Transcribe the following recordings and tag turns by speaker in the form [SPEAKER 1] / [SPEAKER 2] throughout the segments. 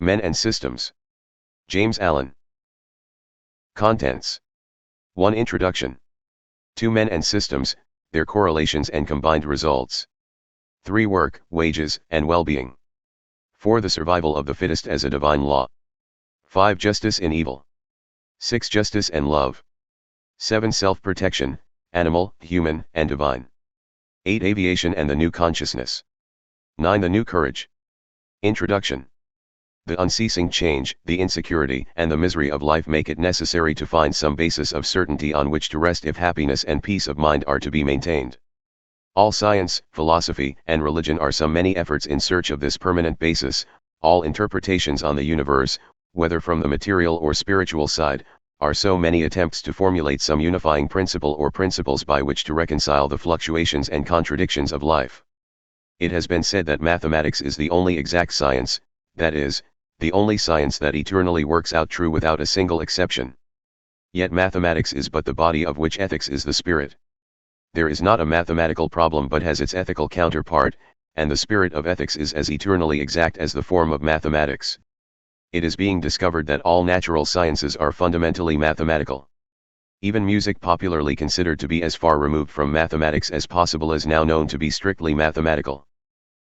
[SPEAKER 1] Men and Systems. James Allen. Contents. 1. Introduction. 2. Men and Systems, their correlations and combined results. 3. Work, wages, and well-being. 4. The survival of the fittest as a divine law. 5. Justice in evil. 6. Justice and love. 7. Self-protection, animal, human, and divine. 8. Aviation and the new consciousness. 9. The new courage. Introduction. The unceasing change, the insecurity, and the misery of life make it necessary to find some basis of certainty on which to rest if happiness and peace of mind are to be maintained. All science, philosophy, and religion are so many efforts in search of this permanent basis. All interpretations on the universe, whether from the material or spiritual side, are so many attempts to formulate some unifying principle or principles by which to reconcile the fluctuations and contradictions of life. It has been said that mathematics is the only exact science, that is, the only science that eternally works out true without a single exception. Yet mathematics is but the body of which ethics is the spirit. There is not a mathematical problem but has its ethical counterpart, and the spirit of ethics is as eternally exact as the form of mathematics. It is being discovered that all natural sciences are fundamentally mathematical. Even music, popularly considered to be as far removed from mathematics as possible, is now known to be strictly mathematical.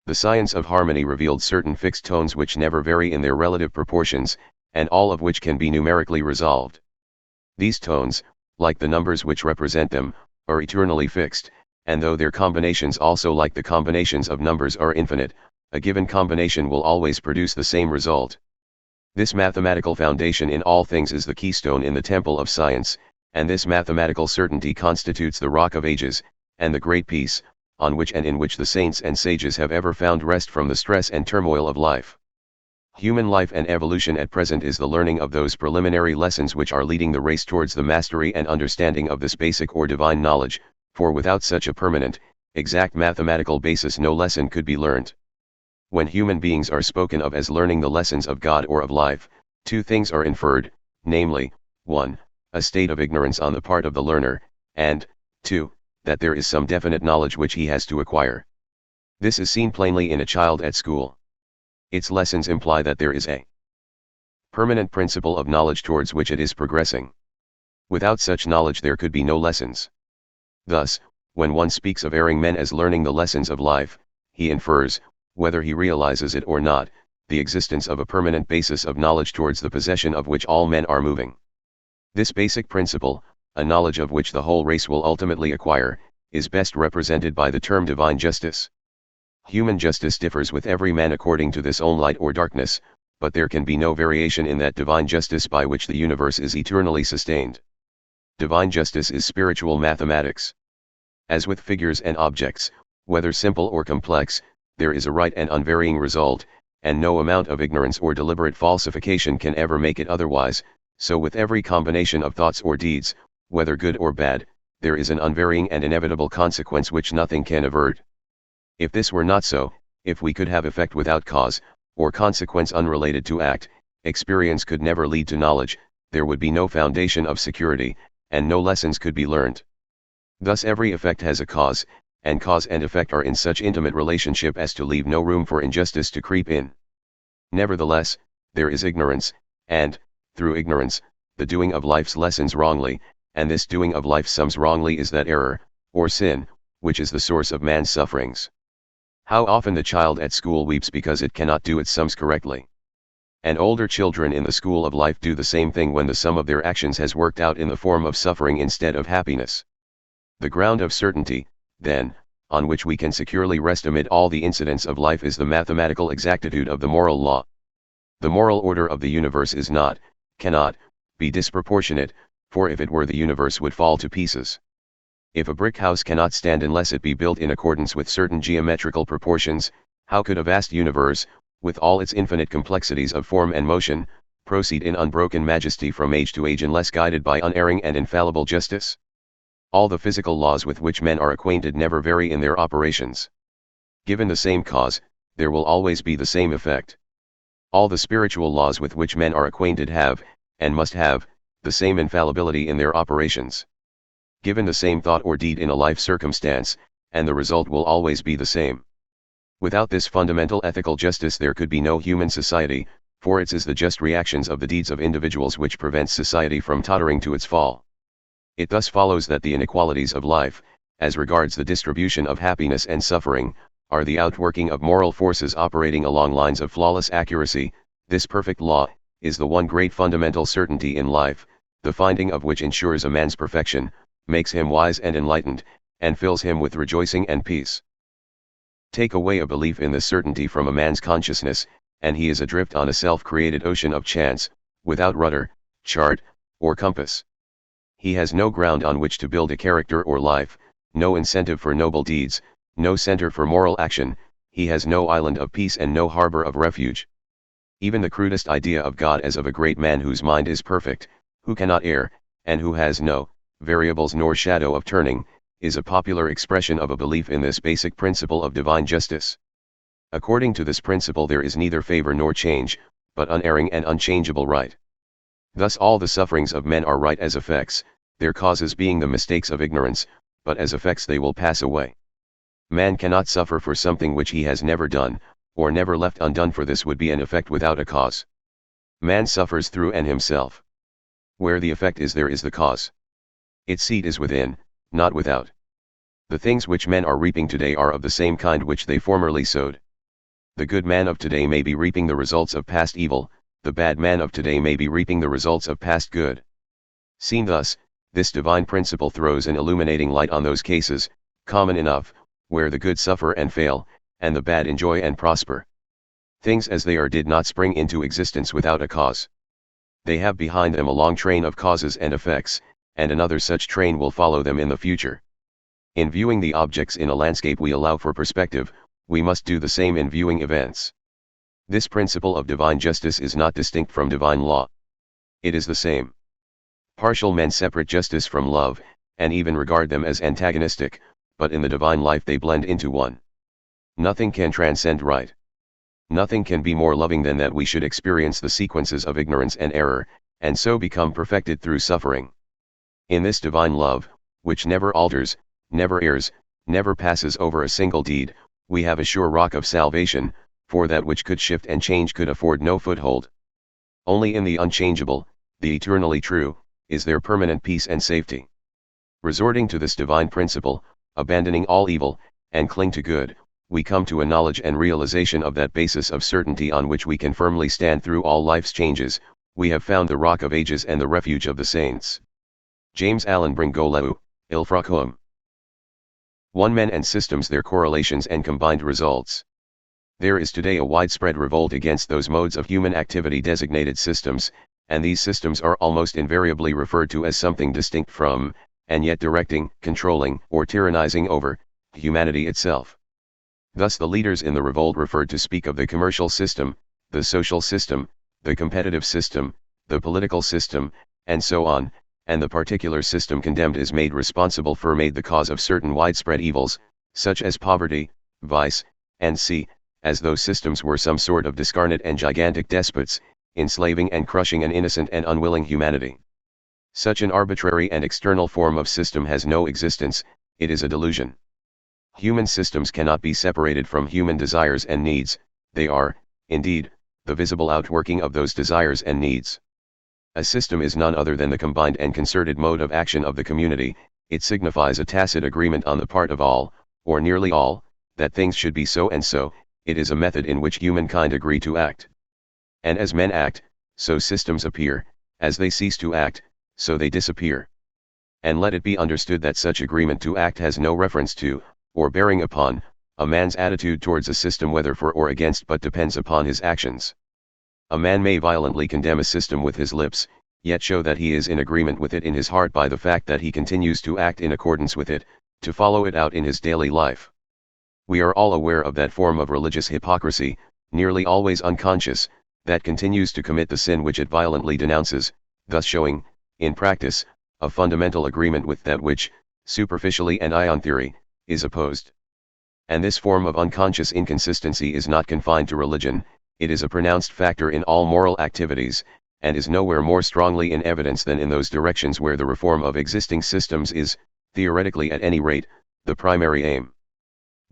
[SPEAKER 1] The science of harmony revealed certain fixed tones which never vary in their relative proportions, and all of which can be numerically resolved. These tones, like the numbers which represent them, are eternally fixed, and though their combinations also, like the combinations of numbers, are infinite, a given combination will always produce the same result. This mathematical foundation in all things is the keystone in the temple of science, and this mathematical certainty constitutes the rock of ages, and the great peace, on which and in which the saints and sages have ever found rest from the stress and turmoil of life. Human life and evolution at present is the learning of those preliminary lessons which are leading the race towards the mastery and understanding of this basic or divine knowledge, for without such a permanent, exact mathematical basis no lesson could be learned. When human beings are spoken of as learning the lessons of God or of life, two things are inferred, namely, 1. A state of ignorance on the part of the learner, and 2. That there is some definite knowledge which he has to acquire. This is seen plainly in a child at school. Its lessons imply that there is a permanent principle of knowledge towards which it is progressing. Without such knowledge there could be no lessons. Thus, when one speaks of erring men as learning the lessons of life, he infers, whether he realizes it or not, the existence of a permanent basis of knowledge towards the possession of which all men are moving. This basic principle, a knowledge of which the whole race will ultimately acquire, is best represented by the term divine justice. Human justice differs with every man according to his own light or darkness, but there can be no variation in that divine justice by which the universe is eternally sustained. Divine justice is spiritual mathematics. As with figures and objects, whether simple or complex, there is a right and unvarying result, and no amount of ignorance or deliberate falsification can ever make it otherwise. So with every combination of thoughts or deeds, whether good or bad, there is an unvarying and inevitable consequence which nothing can avert. If this were not so, if we could have effect without cause, or consequence unrelated to act, experience could never lead to knowledge, there would be no foundation of security, and no lessons could be learned. Thus every effect has a cause, and cause and effect are in such intimate relationship as to leave no room for injustice to creep in. Nevertheless, there is ignorance, and, through ignorance, the doing of life's lessons wrongly, and this doing of life sums wrongly is that error, or sin, which is the source of man's sufferings. How often the child at school weeps because it cannot do its sums correctly. And older children in the school of life do the same thing when the sum of their actions has worked out in the form of suffering instead of happiness. The ground of certainty, then, on which we can securely rest amid all the incidents of life is the mathematical exactitude of the moral law. The moral order of the universe is not, cannot, be disproportionate, for if it were the universe would fall to pieces. If a brick house cannot stand unless it be built in accordance with certain geometrical proportions, how could a vast universe, with all its infinite complexities of form and motion, proceed in unbroken majesty from age to age unless guided by unerring and infallible justice? All the physical laws with which men are acquainted never vary in their operations. Given the same cause, there will always be the same effect. All the spiritual laws with which men are acquainted have, and must have, the same infallibility in their operations. Given the same thought or deed in a life circumstance, and the result will always be the same. Without this fundamental ethical justice there could be no human society, for it is the just reactions of the deeds of individuals which prevents society from tottering to its fall. It thus follows that the inequalities of life, as regards the distribution of happiness and suffering, are the outworking of moral forces operating along lines of flawless accuracy. This perfect law is the one great fundamental certainty in life, the finding of which ensures a man's perfection, makes him wise and enlightened, and fills him with rejoicing and peace. Take away a belief in this certainty from a man's consciousness, and he is adrift on a self-created ocean of chance, without rudder, chart, or compass. He has no ground on which to build a character or life, no incentive for noble deeds, no center for moral action. He has no island of peace and no harbor of refuge. Even the crudest idea of God as of a great man whose mind is perfect, who cannot err, and who has no variables nor shadow of turning, is a popular expression of a belief in this basic principle of divine justice. According to this principle there is neither favor nor change, but unerring and unchangeable right. Thus all the sufferings of men are right as effects, their causes being the mistakes of ignorance, but as effects they will pass away. Man cannot suffer for something which he has never done, or never left undone, for this would be an effect without a cause. Man suffers through and himself. Where the effect is, there is the cause. Its seat is within, not without. The things which men are reaping today are of the same kind which they formerly sowed. The good man of today may be reaping the results of past evil, the bad man of today may be reaping the results of past good. Seen thus, this divine principle throws an illuminating light on those cases, common enough, where the good suffer and fail, and the bad enjoy and prosper. Things as they are did not spring into existence without a cause. They have behind them a long train of causes and effects, and another such train will follow them in the future. In viewing the objects in a landscape we allow for perspective, we must do the same in viewing events. This principle of divine justice is not distinct from divine law. It is the same. Partial men separate justice from love, and even regard them as antagonistic, but in the divine life they blend into one. Nothing can transcend right. Nothing can be more loving than that we should experience the sequences of ignorance and error, and so become perfected through suffering. In this divine love, which never alters, never errs, never passes over a single deed, we have a sure rock of salvation, for that which could shift and change could afford no foothold. Only in the unchangeable, the eternally true, is there permanent peace and safety. Resorting to this divine principle, abandoning all evil, and cling to good, we come to a knowledge and realization of that basis of certainty on which we can firmly stand through all life's changes. We have found the rock of ages and the refuge of the saints. James Allen Bringoleu, Ilfracombe. 1. Men and systems, their correlations and combined results. There is today a widespread revolt against those modes of human activity designated systems, and these systems are almost invariably referred to as something distinct from, and yet directing, controlling, or tyrannizing over, humanity itself. Thus the leaders in the revolt referred to speak of the commercial system, the social system, the competitive system, the political system, and so on, and the particular system condemned is made responsible for made the cause of certain widespread evils, such as poverty, vice, and as those systems were some sort of discarnate and gigantic despots, enslaving and crushing an innocent and unwilling humanity. Such an arbitrary and external form of system has no existence, it is a delusion. Human systems cannot be separated from human desires and needs, they are, indeed, the visible outworking of those desires and needs. A system is none other than the combined and concerted mode of action of the community. It signifies a tacit agreement on the part of all, or nearly all, that things should be so and so. It is a method in which humankind agree to act. And as men act, so systems appear, as they cease to act, so they disappear. And let it be understood that such agreement to act has no reference to, or bearing upon, a man's attitude towards a system whether for or against, but depends upon his actions. A man may violently condemn a system with his lips, yet show that he is in agreement with it in his heart by the fact that he continues to act in accordance with it, to follow it out in his daily life. We are all aware of that form of religious hypocrisy, nearly always unconscious, that continues to commit the sin which it violently denounces, thus showing, in practice, a fundamental agreement with that which, superficially and on theory, is opposed. And this form of unconscious inconsistency is not confined to religion, it is a pronounced factor in all moral activities, and is nowhere more strongly in evidence than in those directions where the reform of existing systems is, theoretically at any rate, the primary aim.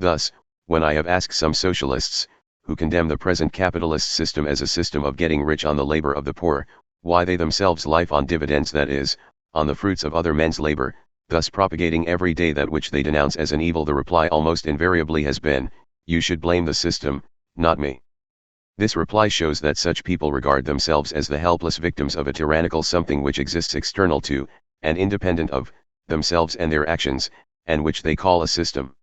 [SPEAKER 1] Thus, when I have asked some socialists, who condemn the present capitalist system as a system of getting rich on the labor of the poor, why they themselves live on dividends, that is, on the fruits of other men's labor, thus propagating every day that which they denounce as an evil, the reply almost invariably has been, "You should blame the system, not me." This reply shows that such people regard themselves as the helpless victims of a tyrannical something which exists external to, and independent of, themselves and their actions, and which they call a system.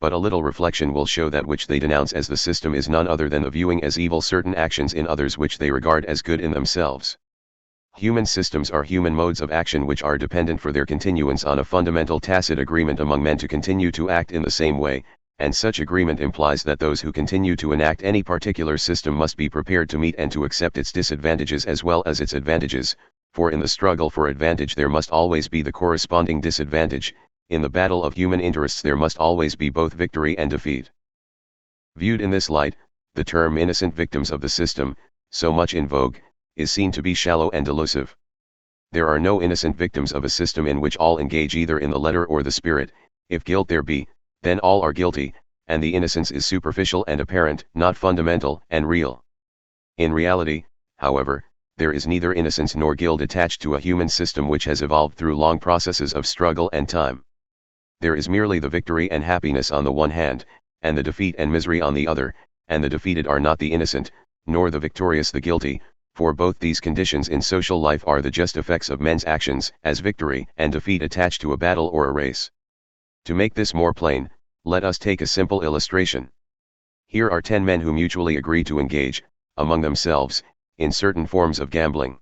[SPEAKER 1] But a little reflection will show that which they denounce as the system is none other than the viewing as evil certain actions in others which they regard as good in themselves. Human systems are human modes of action which are dependent for their continuance on a fundamental tacit agreement among men to continue to act in the same way, and such agreement implies that those who continue to enact any particular system must be prepared to meet and to accept its disadvantages as well as its advantages, for in the struggle for advantage there must always be the corresponding disadvantage, in the battle of human interests there must always be both victory and defeat. Viewed in this light, the term innocent victims of the system, so much in vogue, is seen to be shallow and delusive. There are no innocent victims of a system in which all engage either in the letter or the spirit. If guilt there be, then all are guilty, and the innocence is superficial and apparent, not fundamental and real. In reality, however, there is neither innocence nor guilt attached to a human system which has evolved through long processes of struggle and time. There is merely the victory and happiness on the one hand, and the defeat and misery on the other, and the defeated are not the innocent, nor the victorious the guilty, for both these conditions in social life are the just effects of men's actions, as victory and defeat attached to a battle or a race. To make this more plain, let us take a simple illustration. Here are 10 men who mutually agree to engage, among themselves, in certain forms of gambling.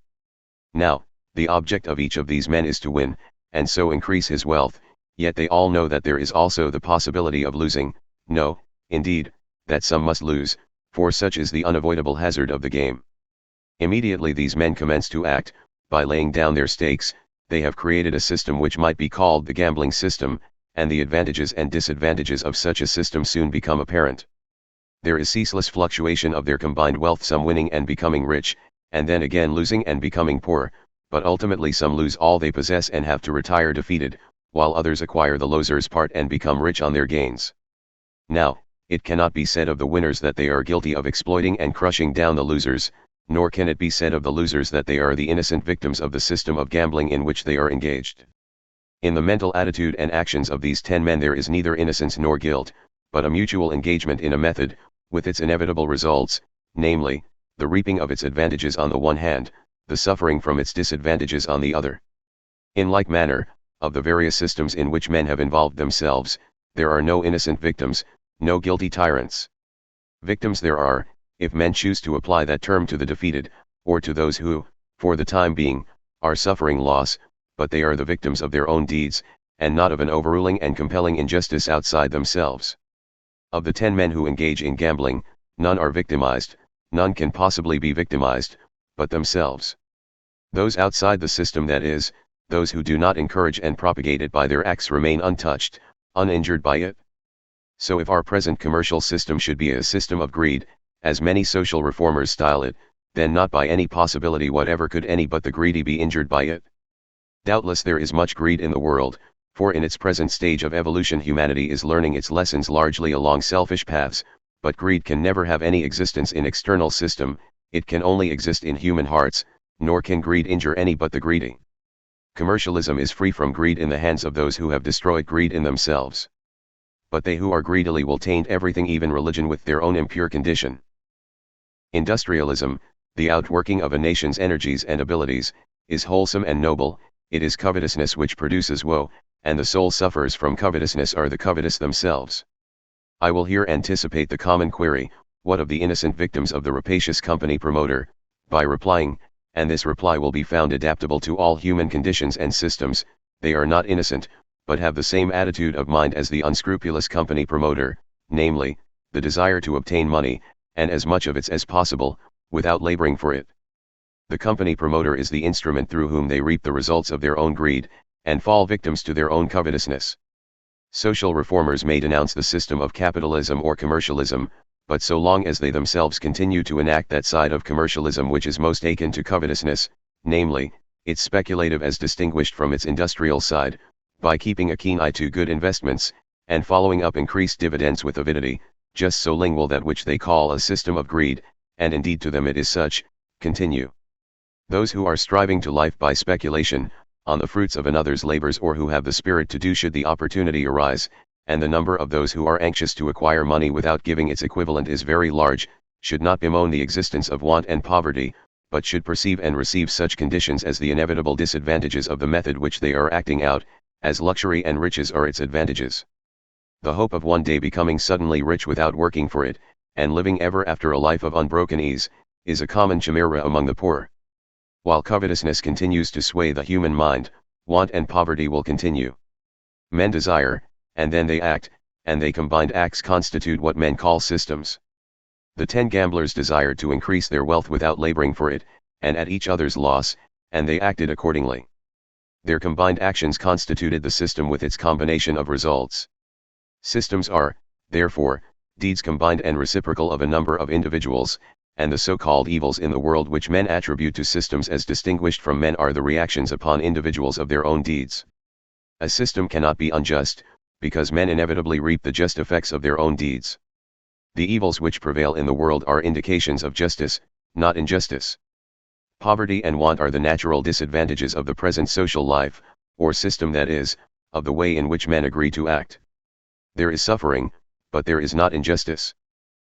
[SPEAKER 1] Now, the object of each of these men is to win, and so increase his wealth, yet they all know that there is also the possibility of losing, no, indeed, that some must lose, for such is the unavoidable hazard of the game. Immediately these men commence to act, by laying down their stakes, they have created a system which might be called the gambling system, and the advantages and disadvantages of such a system soon become apparent. There is ceaseless fluctuation of their combined wealth, some winning and becoming rich, and then again losing and becoming poor, but ultimately some lose all they possess and have to retire defeated, while others acquire the loser's part and become rich on their gains. Now, it cannot be said of the winners that they are guilty of exploiting and crushing down the losers, nor can it be said of the losers that they are the innocent victims of the system of gambling in which they are engaged. In the mental attitude and actions of these 10 men there is neither innocence nor guilt, but a mutual engagement in a method, with its inevitable results, namely, the reaping of its advantages on the one hand, the suffering from its disadvantages on the other. In like manner, of the various systems in which men have involved themselves, there are no innocent victims, no guilty tyrants. Victims there are, if men choose to apply that term to the defeated, or to those who, for the time being, are suffering loss, but they are the victims of their own deeds, and not of an overruling and compelling injustice outside themselves. Of the 10 men who engage in gambling, none are victimized, none can possibly be victimized, but themselves. Those outside the system, that is, those who do not encourage and propagate it by their acts, remain untouched, uninjured by it. So if our present commercial system should be a system of greed, as many social reformers style it, then not by any possibility whatever could any but the greedy be injured by it. Doubtless there is much greed in the world, for in its present stage of evolution humanity is learning its lessons largely along selfish paths, but greed can never have any existence in external system, it can only exist in human hearts, nor can greed injure any but the greedy. Commercialism is free from greed in the hands of those who have destroyed greed in themselves. But they who are greedily will taint everything, even religion, with their own impure condition. Industrialism, the outworking of a nation's energies and abilities, is wholesome and noble. It is covetousness which produces woe, and the soul suffers from covetousness are the covetous themselves. I will here anticipate the common query, what of the innocent victims of the rapacious company promoter, by replying, and this reply will be found adaptable to all human conditions and systems, they are not innocent, but have the same attitude of mind as the unscrupulous company promoter, namely, the desire to obtain money, and as much of it as possible, without laboring for it. The company promoter is the instrument through whom they reap the results of their own greed, and fall victims to their own covetousness. Social reformers may denounce the system of capitalism or commercialism, but so long as they themselves continue to enact that side of commercialism which is most akin to covetousness, namely, its speculative as distinguished from its industrial side, by keeping a keen eye to good investments, and following up increased dividends with avidity, just so lingual that which they call a system of greed, and indeed to them it is such, continue. Those who are striving to life by speculation, on the fruits of another's labors, or who have the spirit to do should the opportunity arise, and the number of those who are anxious to acquire money without giving its equivalent is very large, should not bemoan the existence of want and poverty, but should perceive and receive such conditions as the inevitable disadvantages of the method which they are acting out, as luxury and riches are its advantages. The hope of one day becoming suddenly rich without working for it, and living ever after a life of unbroken ease, is a common chimera among the poor. While covetousness continues to sway the human mind, want and poverty will continue. Men desire, and then they act, and they combined acts constitute what men call systems. The 10 gamblers desired to increase their wealth without laboring for it, and at each other's loss, and they acted accordingly. Their combined actions constituted the system with its combination of results. Systems are, therefore, deeds combined and reciprocal of a number of individuals, and the so-called evils in the world which men attribute to systems as distinguished from men are the reactions upon individuals of their own deeds. A system cannot be unjust, because men inevitably reap the just effects of their own deeds. The evils which prevail in the world are indications of justice, not injustice. Poverty and want are the natural disadvantages of the present social life, or system, that is, of the way in which men agree to act. There is suffering, but there is not injustice.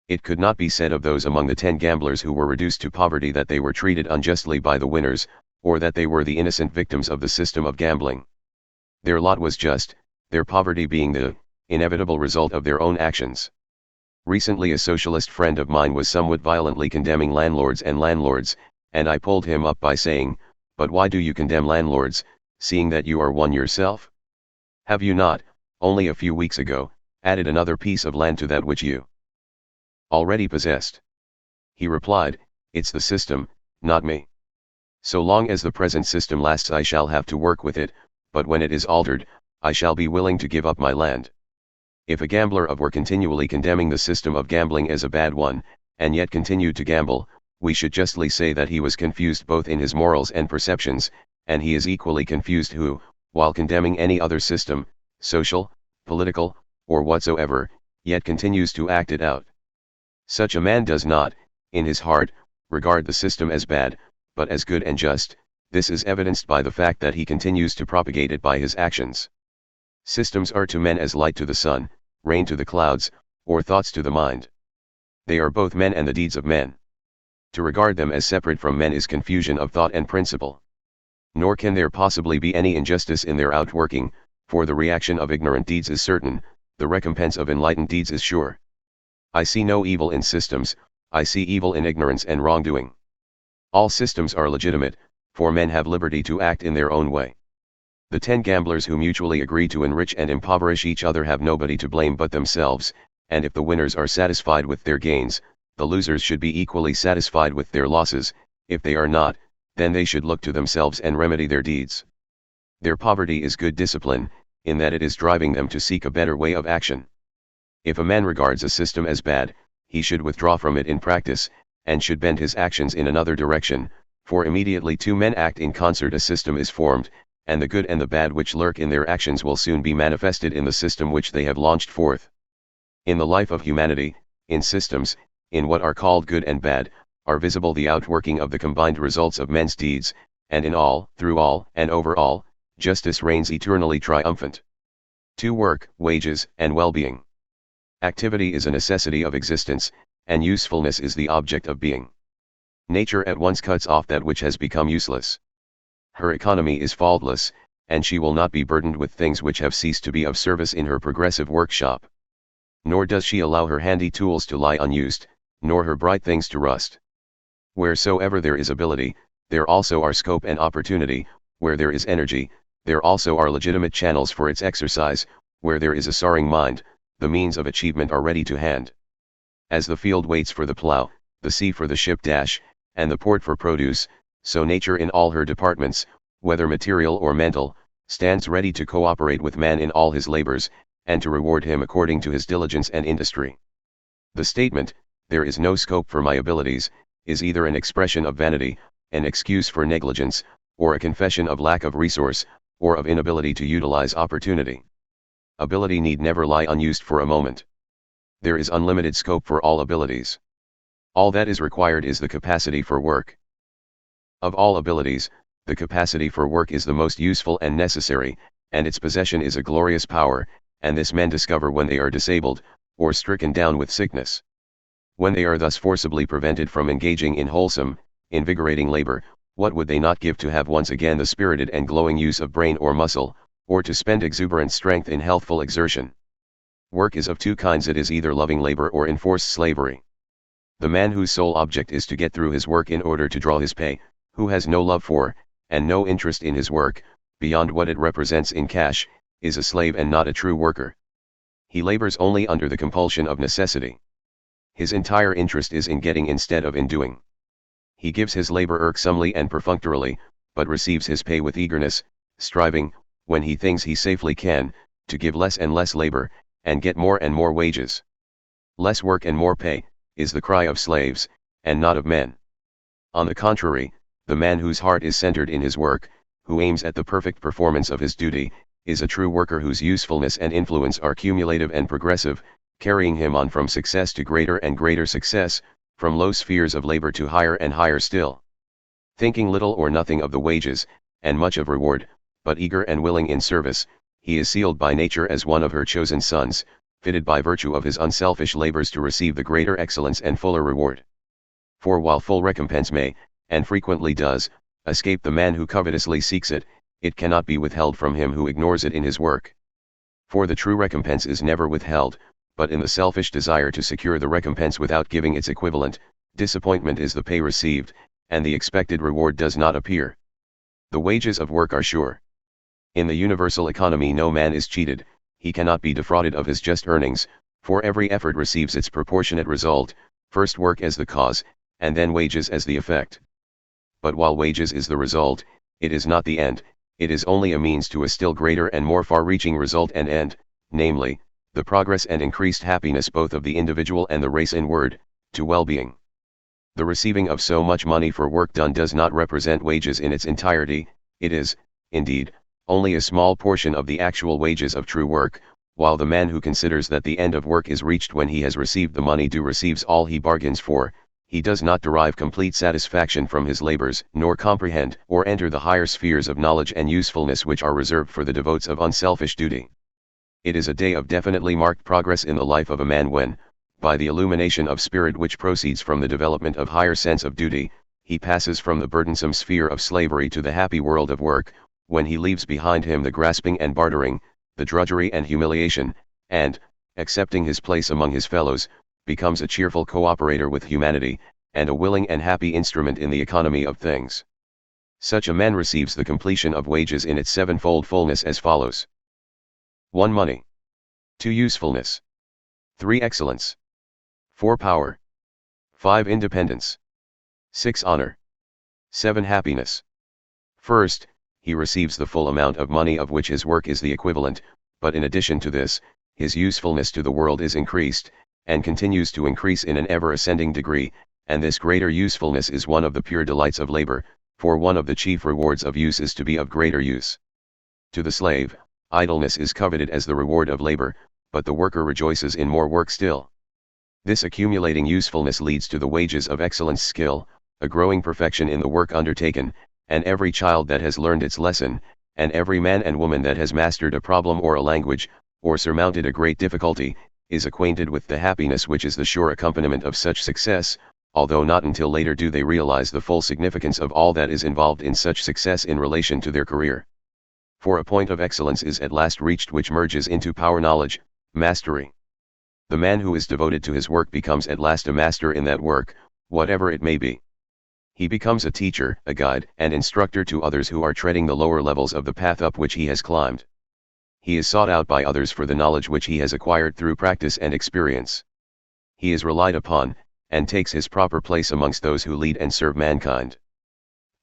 [SPEAKER 1] It could not be said of those among the 10 gamblers who were reduced to poverty that they were treated unjustly by the winners, or that they were the innocent victims of the system of gambling. Their lot was just, their poverty being the inevitable result of their own actions. Recently a socialist friend of mine was somewhat violently condemning landlords, and I pulled him up by saying, "But why do you condemn landlords, seeing that you are one yourself? Have you not, only a few weeks ago, added another piece of land to that which you already possessed?" He replied, "It's the system, not me. So long as the present system lasts I shall have to work with it, but when it is altered, I shall be willing to give up my land." If a gambler were continually condemning the system of gambling as a bad one, and yet continued to gamble, we should justly say that he was confused both in his morals and perceptions, and he is equally confused who, while condemning any other system, social, political, or whatsoever, yet continues to act it out. Such a man does not, in his heart, regard the system as bad, but as good and just. This is evidenced by the fact that he continues to propagate it by his actions. Systems are to men as light to the sun, rain to the clouds, or thoughts to the mind. They are both men and the deeds of men. To regard them as separate from men is confusion of thought and principle. Nor can there possibly be any injustice in their outworking, for the reaction of ignorant deeds is certain, the recompense of enlightened deeds is sure. I see no evil in systems, I see evil in ignorance and wrongdoing. All systems are legitimate, for men have liberty to act in their own way. The 10 gamblers who mutually agree to enrich and impoverish each other have nobody to blame but themselves, and if the winners are satisfied with their gains, the losers should be equally satisfied with their losses. If they are not, then they should look to themselves and remedy their deeds. Their poverty is good discipline, in that it is driving them to seek a better way of action. If a man regards a system as bad, he should withdraw from it in practice, and should bend his actions in another direction, for immediately 2 men act in concert a system is formed, and the good and the bad which lurk in their actions will soon be manifested in the system which they have launched forth. In the life of humanity, in systems, in what are called good and bad, are visible the outworking of the combined results of men's deeds, and in all, through all, and over all, justice reigns eternally triumphant. 2. Work, wages, and well-being. Activity is a necessity of existence, and usefulness is the object of being. Nature at once cuts off that which has become useless. Her economy is faultless, and she will not be burdened with things which have ceased to be of service in her progressive workshop. Nor does she allow her handy tools to lie unused, nor her bright things to rust. Wheresoever there is ability, there also are scope and opportunity. Where there is energy, there also are legitimate channels for its exercise. Where there is a soaring mind, the means of achievement are ready to hand. As the field waits for the plow, the sea for the ship dash, and the port for produce, so nature in all her departments, whether material or mental, stands ready to cooperate with man in all his labors, and to reward him according to his diligence and industry. The statement, "There is no scope for my abilities," is either an expression of vanity, an excuse for negligence, or a confession of lack of resource, or of inability to utilize opportunity. Ability need never lie unused for a moment. There is unlimited scope for all abilities. All that is required is the capacity for work. Of all abilities, the capacity for work is the most useful and necessary, and its possession is a glorious power, and this men discover when they are disabled, or stricken down with sickness. When they are thus forcibly prevented from engaging in wholesome, invigorating labor, what would they not give to have once again the spirited and glowing use of brain or muscle, or to spend exuberant strength in healthful exertion? Work is of two kinds: it is either loving labor or enforced slavery. The man whose sole object is to get through his work in order to draw his pay, who has no love for, and no interest in his work, beyond what it represents in cash, is a slave and not a true worker. He labors only under the compulsion of necessity. His entire interest is in getting instead of in doing. He gives his labor irksomely and perfunctorily, but receives his pay with eagerness, striving, when he thinks he safely can, to give less and less labor, and get more and more wages. Less work and more pay, is the cry of slaves, and not of men. On the contrary, the man whose heart is centered in his work, who aims at the perfect performance of his duty, is a true worker whose usefulness and influence are cumulative and progressive, carrying him on from success to greater and greater success, from low spheres of labor to higher and higher still. Thinking little or nothing of the wages, and much of reward, but eager and willing in service, he is sealed by nature as one of her chosen sons, fitted by virtue of his unselfish labors to receive the greater excellence and fuller reward. For while full recompense may, and frequently does, escape the man who covetously seeks it, it cannot be withheld from him who ignores it in his work. For the true recompense is never withheld, but in the selfish desire to secure the recompense without giving its equivalent, disappointment is the pay received, and the expected reward does not appear. The wages of work are sure. In the universal economy no man is cheated, he cannot be defrauded of his just earnings, for every effort receives its proportionate result, first work as the cause, and then wages as the effect. But while wages is the result, it is not the end, it is only a means to a still greater and more far-reaching result and end, namely, the progress and increased happiness both of the individual and the race, in word, to well-being. The receiving of so much money for work done does not represent wages in its entirety, it is, indeed, only a small portion of the actual wages of true work, while the man who considers that the end of work is reached when he has received the money due receives all he bargains for, he does not derive complete satisfaction from his labors, nor comprehend or enter the higher spheres of knowledge and usefulness which are reserved for the devotes of unselfish duty. It is a day of definitely marked progress in the life of a man when, by the illumination of spirit which proceeds from the development of higher sense of duty, he passes from the burdensome sphere of slavery to the happy world of work, when he leaves behind him the grasping and bartering, the drudgery and humiliation, and, accepting his place among his fellows, becomes a cheerful cooperator with humanity, and a willing and happy instrument in the economy of things. Such a man receives the completion of wages in its sevenfold fullness as follows: 1. Money. 2. Usefulness. 3. Excellence. 4. Power. 5. Independence. 6. Honor. 7. Happiness. First, he receives the full amount of money of which his work is the equivalent, but in addition to this, his usefulness to the world is increased, and continues to increase in an ever-ascending degree, and this greater usefulness is one of the pure delights of labor, for one of the chief rewards of use is to be of greater use. To the slave, idleness is coveted as the reward of labor, but the worker rejoices in more work still. This accumulating usefulness leads to the wages of excellence, skill, a growing perfection in the work undertaken, and every child that has learned its lesson, and every man and woman that has mastered a problem or a language, or surmounted a great difficulty, is acquainted with the happiness which is the sure accompaniment of such success, although not until later do they realize the full significance of all that is involved in such success in relation to their career. For a point of excellence is at last reached which merges into power, knowledge, mastery. The man who is devoted to his work becomes at last a master in that work, whatever it may be. He becomes a teacher, a guide, and instructor to others who are treading the lower levels of the path up which he has climbed. He is sought out by others for the knowledge which he has acquired through practice and experience. He is relied upon, and takes his proper place amongst those who lead and serve mankind.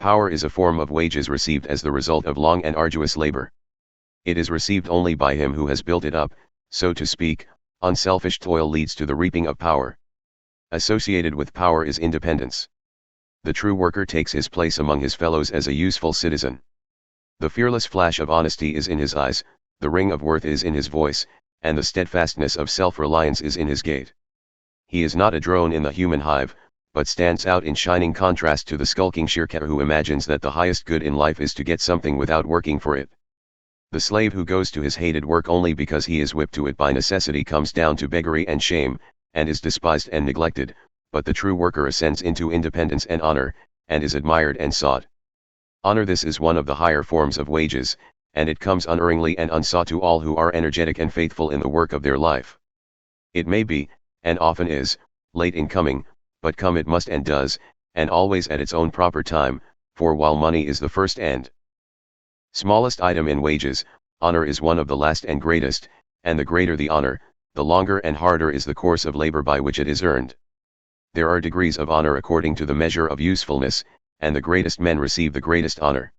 [SPEAKER 1] Power is a form of wages received as the result of long and arduous labor. It is received only by him who has built it up, so to speak. Unselfish toil leads to the reaping of power. Associated with power is independence. The true worker takes his place among his fellows as a useful citizen. The fearless flash of honesty is in his eyes, the ring of worth is in his voice, and the steadfastness of self-reliance is in his gait. He is not a drone in the human hive, but stands out in shining contrast to the skulking shirker who imagines that the highest good in life is to get something without working for it. The slave who goes to his hated work only because he is whipped to it by necessity comes down to beggary and shame, and is despised and neglected, but the true worker ascends into independence and honor, and is admired and sought. Honor, this is one of the higher forms of wages, and it comes unerringly and unsought to all who are energetic and faithful in the work of their life. It may be, and often is, late in coming, but come it must and does, and always at its own proper time, for while money is the first and smallest item in wages, honor is one of the last and greatest, and the greater the honor, the longer and harder is the course of labor by which it is earned. There are degrees of honor according to the measure of usefulness, and the greatest men receive the greatest honor.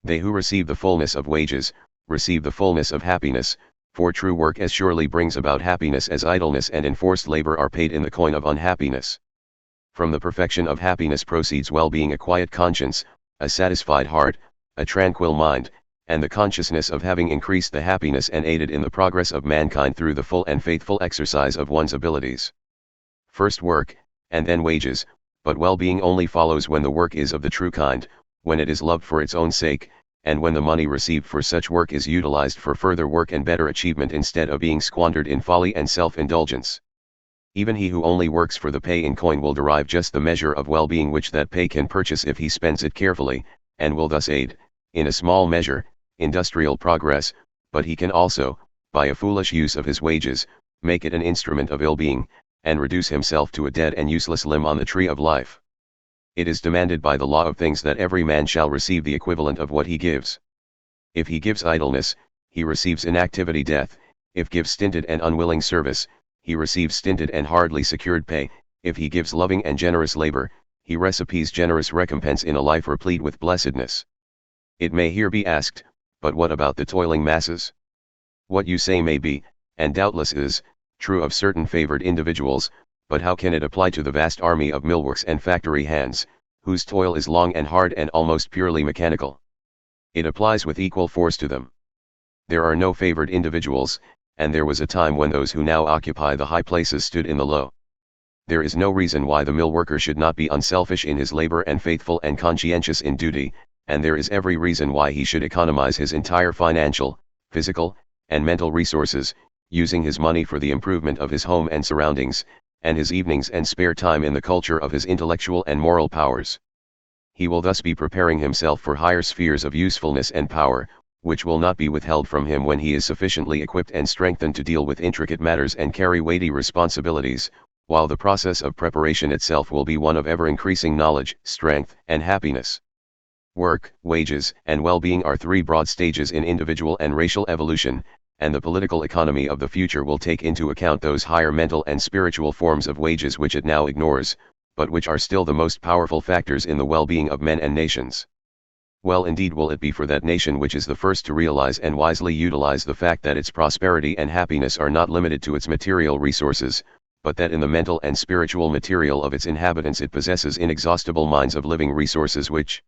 [SPEAKER 1] They who receive the fullness of wages, receive the fullness of happiness, for true work as surely brings about happiness as idleness and enforced labor are paid in the coin of unhappiness. From the perfection of happiness proceeds well-being, a quiet conscience, a satisfied heart, a tranquil mind, and the consciousness of having increased the happiness and aided in the progress of mankind through the full and faithful exercise of one's abilities. First work, and then wages, but well-being only follows when the work is of the true kind, when it is loved for its own sake, and when the money received for such work is utilized for further work and better achievement instead of being squandered in folly and self-indulgence. Even he who only works for the pay in coin will derive just the measure of well-being which that pay can purchase if he spends it carefully, and will thus aid, in a small measure, industrial progress, but he can also, by a foolish use of his wages, make it an instrument of ill-being, and reduce himself to a dead and useless limb on the tree of life. It is demanded by the law of things that every man shall receive the equivalent of what he gives. If he gives idleness, he receives inactivity, death; if gives stinted and unwilling service, he receives stinted and hardly secured pay; if he gives loving and generous labor, he receives generous recompense in a life replete with blessedness. It may here be asked, but what about the toiling masses? What you say may be, and doubtless is, true of certain favored individuals, but how can it apply to the vast army of millworks and factory hands, whose toil is long and hard and almost purely mechanical? It applies with equal force to them. There are no favored individuals, and there was a time when those who now occupy the high places stood in the low. There is no reason why the mill worker should not be unselfish in his labor and faithful and conscientious in duty, and there is every reason why he should economize his entire financial, physical, and mental resources, using his money for the improvement of his home and surroundings, and his evenings and spare time in the culture of his intellectual and moral powers. He will thus be preparing himself for higher spheres of usefulness and power, which will not be withheld from him when he is sufficiently equipped and strengthened to deal with intricate matters and carry weighty responsibilities, while the process of preparation itself will be one of ever-increasing knowledge, strength, and happiness. Work, wages, and well-being are three broad stages in individual and racial evolution, and the political economy of the future will take into account those higher mental and spiritual forms of wages which it now ignores, but which are still the most powerful factors in the well-being of men and nations. Well indeed will it be for that nation which is the first to realize and wisely utilize the fact that its prosperity and happiness are not limited to its material resources, but that in the mental and spiritual material of its inhabitants it possesses inexhaustible mines of living resources which,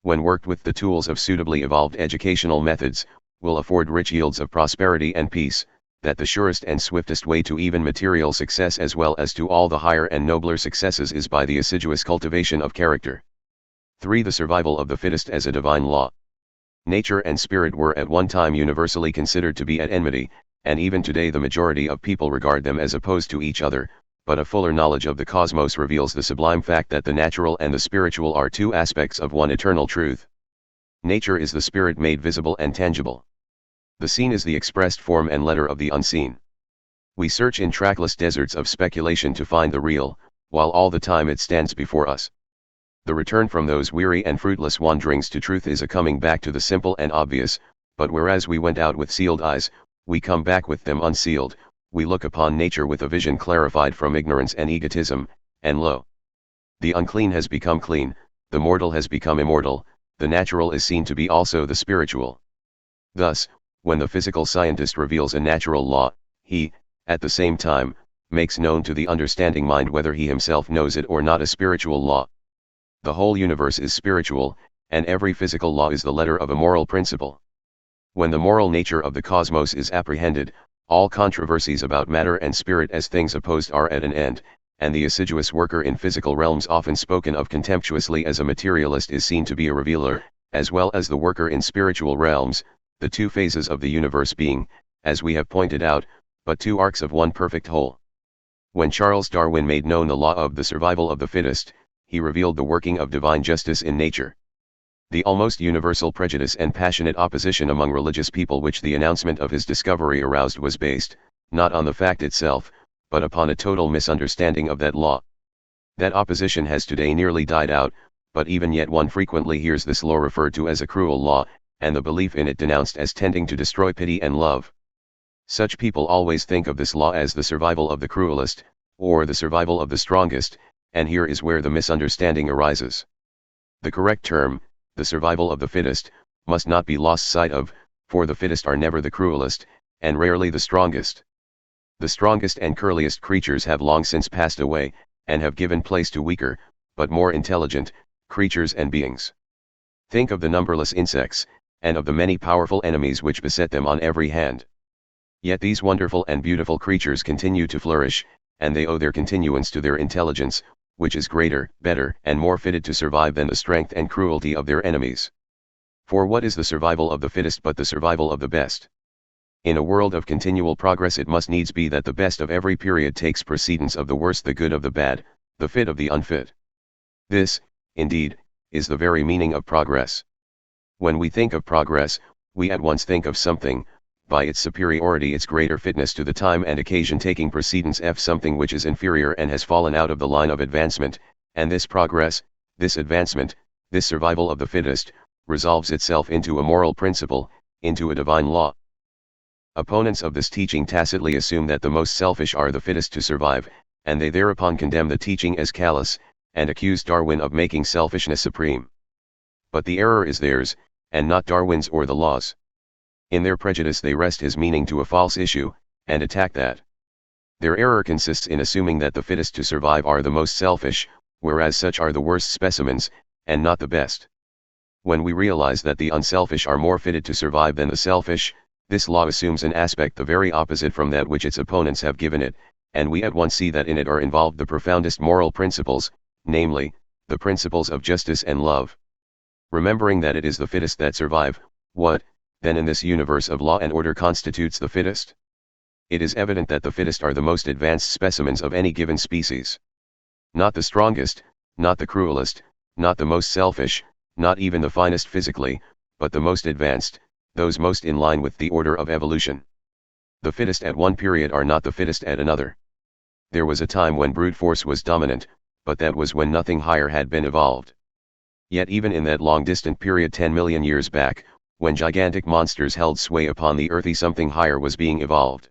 [SPEAKER 1] when worked with the tools of suitably evolved educational methods, will afford rich yields of prosperity and peace, that the surest and swiftest way to even material success as well as to all the higher and nobler successes is by the assiduous cultivation of character. 3. The survival of the fittest as a divine law. Nature and spirit were at one time universally considered to be at enmity, and even today the majority of people regard them as opposed to each other, but a fuller knowledge of the cosmos reveals the sublime fact that the natural and the spiritual are two aspects of one eternal truth. Nature is the spirit made visible and tangible. The seen is the expressed form and letter of the unseen. We search in trackless deserts of speculation to find the real, while all the time it stands before us. The return from those weary and fruitless wanderings to truth is a coming back to the simple and obvious, but whereas we went out with sealed eyes, we come back with them unsealed. We look upon nature with a vision clarified from ignorance and egotism, and lo! The unclean has become clean, the mortal has become immortal, the natural is seen to be also the spiritual. Thus, when the physical scientist reveals a natural law, he, at the same time, makes known to the understanding mind whether he himself knows it or not a spiritual law. The whole universe is spiritual, and every physical law is the letter of a moral principle. When the moral nature of the cosmos is apprehended, All controversies about matter and spirit as things opposed are at an end, and the assiduous worker in physical realms, often spoken of contemptuously as a materialist, is seen to be a revealer, as well as the worker in spiritual realms, the two phases of the universe being, as we have pointed out, but two arcs of one perfect whole. When Charles Darwin made known the law of the survival of the fittest, he revealed the working of divine justice in nature. The almost universal prejudice and passionate opposition among religious people which the announcement of his discovery aroused was based, not on the fact itself, but upon a total misunderstanding of that law. That opposition has today nearly died out, but even yet one frequently hears this law referred to as a cruel law, and the belief in it denounced as tending to destroy pity and love. Such people always think of this law as the survival of the cruelest, or the survival of the strongest, and here is where the misunderstanding arises. The correct term, the survival of the fittest, must not be lost sight of, for the fittest are never the cruelest, and rarely the strongest. The strongest and curliest creatures have long since passed away, and have given place to weaker, but more intelligent, creatures and beings. Think of the numberless insects, and of the many powerful enemies which beset them on every hand. Yet these wonderful and beautiful creatures continue to flourish, and they owe their continuance to their intelligence, which is greater, better, and more fitted to survive than the strength and cruelty of their enemies. For what is the survival of the fittest but the survival of the best? In a world of continual progress, it must needs be that the best of every period takes precedence of the worst, the good of the bad, the fit of the unfit. This, indeed, is the very meaning of progress. When we think of progress, we at once think of something, by its superiority, its greater fitness to the time and occasion, taking precedence of something which is inferior and has fallen out of the line of advancement, and this progress, this advancement, this survival of the fittest, resolves itself into a moral principle, into a divine law. Opponents of this teaching tacitly assume that the most selfish are the fittest to survive, and they thereupon condemn the teaching as callous, and accuse Darwin of making selfishness supreme. But the error is theirs, and not Darwin's or the law's. In their prejudice they wrest his meaning to a false issue, and attack that. Their error consists in assuming that the fittest to survive are the most selfish, whereas such are the worst specimens, and not the best. When we realize that the unselfish are more fitted to survive than the selfish, this law assumes an aspect the very opposite from that which its opponents have given it, and we at once see that in it are involved the profoundest moral principles, namely, the principles of justice and love. Remembering that it is the fittest that survive, what, then, in this universe of law and order constitutes the fittest? It is evident that the fittest are the most advanced specimens of any given species. Not the strongest, not the cruelest, not the most selfish, not even the finest physically, but the most advanced, those most in line with the order of evolution. The fittest at one period are not the fittest at another. There was a time when brute force was dominant, but that was when nothing higher had been evolved. Yet even in that long distant period 10 million years back, when gigantic monsters held sway upon the earth, something higher was being evolved.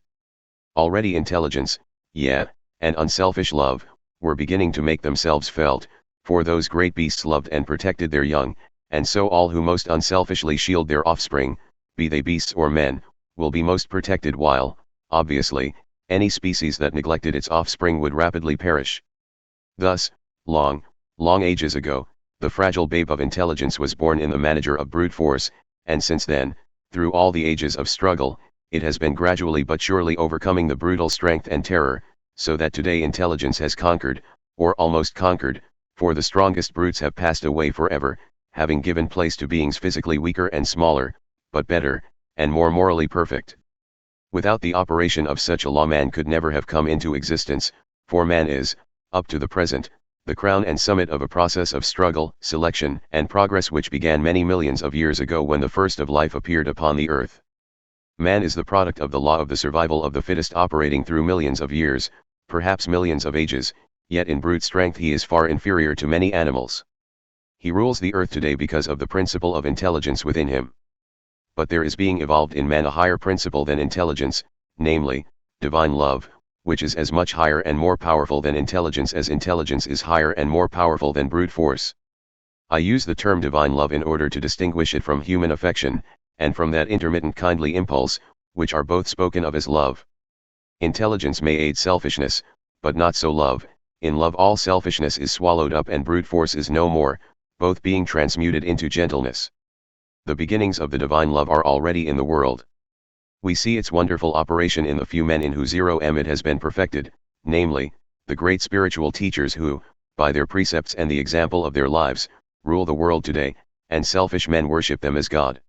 [SPEAKER 1] Already intelligence, and unselfish love, were beginning to make themselves felt, for those great beasts loved and protected their young, and so all who most unselfishly shield their offspring, be they beasts or men, will be most protected, while, obviously, any species that neglected its offspring would rapidly perish. Thus, long ages ago, the fragile babe of intelligence was born in the manager of brute force, and since then, through all the ages of struggle, it has been gradually but surely overcoming the brutal strength and terror, so that today intelligence has conquered, or almost conquered, for the strongest brutes have passed away forever, having given place to beings physically weaker and smaller, but better, and more morally perfect. Without the operation of such a law, man could never have come into existence, for man is, up to the present, the crown and summit of a process of struggle, selection, and progress which began many millions of years ago when the first of life appeared upon the earth. Man is the product of the law of the survival of the fittest, operating through millions of years, perhaps millions of ages, yet in brute strength he is far inferior to many animals. He rules the earth today because of the principle of intelligence within him. But there is being evolved in man a higher principle than intelligence, namely, divine love, which is as much higher and more powerful than intelligence as intelligence is higher and more powerful than brute force. I use the term divine love in order to distinguish it from human affection, and from that intermittent kindly impulse, which are both spoken of as love. Intelligence may aid selfishness, but not so love. In love all selfishness is swallowed up and brute force is no more, both being transmuted into gentleness. The beginnings of the divine love are already in the world. We see its wonderful operation in the few men in whose it has been perfected, namely, the great spiritual teachers who, by their precepts and the example of their lives, rule the world today, and selfish men worship them as God.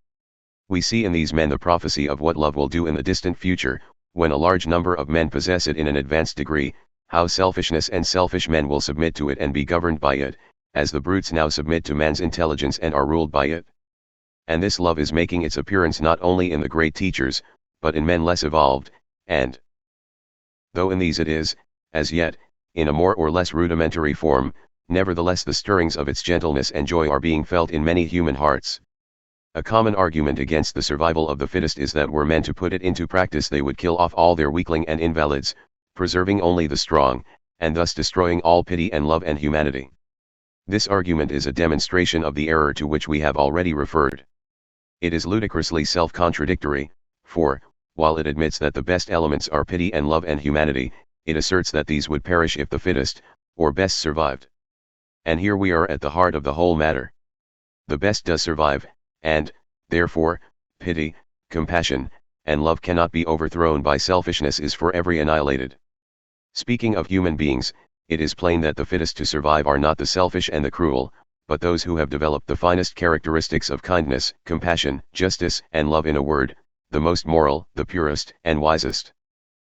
[SPEAKER 1] We see in these men the prophecy of what love will do in the distant future, when a large number of men possess it in an advanced degree, how selfishness and selfish men will submit to it and be governed by it, as the brutes now submit to man's intelligence and are ruled by it. And this love is making its appearance not only in the great teachers, but in men less evolved, and though in these it is, as yet, in a more or less rudimentary form, nevertheless the stirrings of its gentleness and joy are being felt in many human hearts. A common argument against the survival of the fittest is that were men to put it into practice they would kill off all their weakling and invalids, preserving only the strong, and thus destroying all pity and love and humanity. This argument is a demonstration of the error to which we have already referred. It is ludicrously self-contradictory, for, while it admits that the best elements are pity and love and humanity, it asserts that these would perish if the fittest, or best survived. And here we are at the heart of the whole matter. The best does survive, and, therefore, pity, compassion, and love cannot be overthrown by selfishness is forever annihilated. Speaking of human beings, it is plain that the fittest to survive are not the selfish and the cruel, but those who have developed the finest characteristics of kindness, compassion, justice, and love, in a word, the most moral, the purest, and wisest.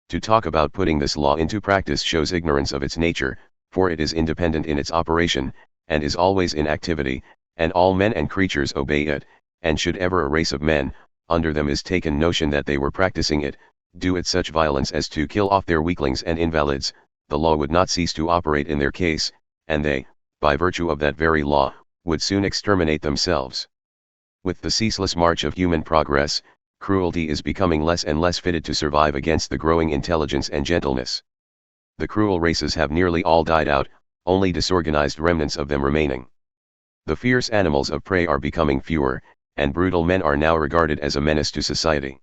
[SPEAKER 1] To talk about putting this law into practice shows ignorance of its nature, for it is independent in its operation, and is always in activity, and all men and creatures obey it, and should ever a race of men, under them is taken notion that they were practicing it, do it such violence as to kill off their weaklings and invalids, the law would not cease to operate in their case, and they, by virtue of that very law, would soon exterminate themselves. With the ceaseless march of human progress, cruelty is becoming less and less fitted to survive against the growing intelligence and gentleness. The cruel races have nearly all died out, only disorganized remnants of them remaining. The fierce animals of prey are becoming fewer, and brutal men are now regarded as a menace to society.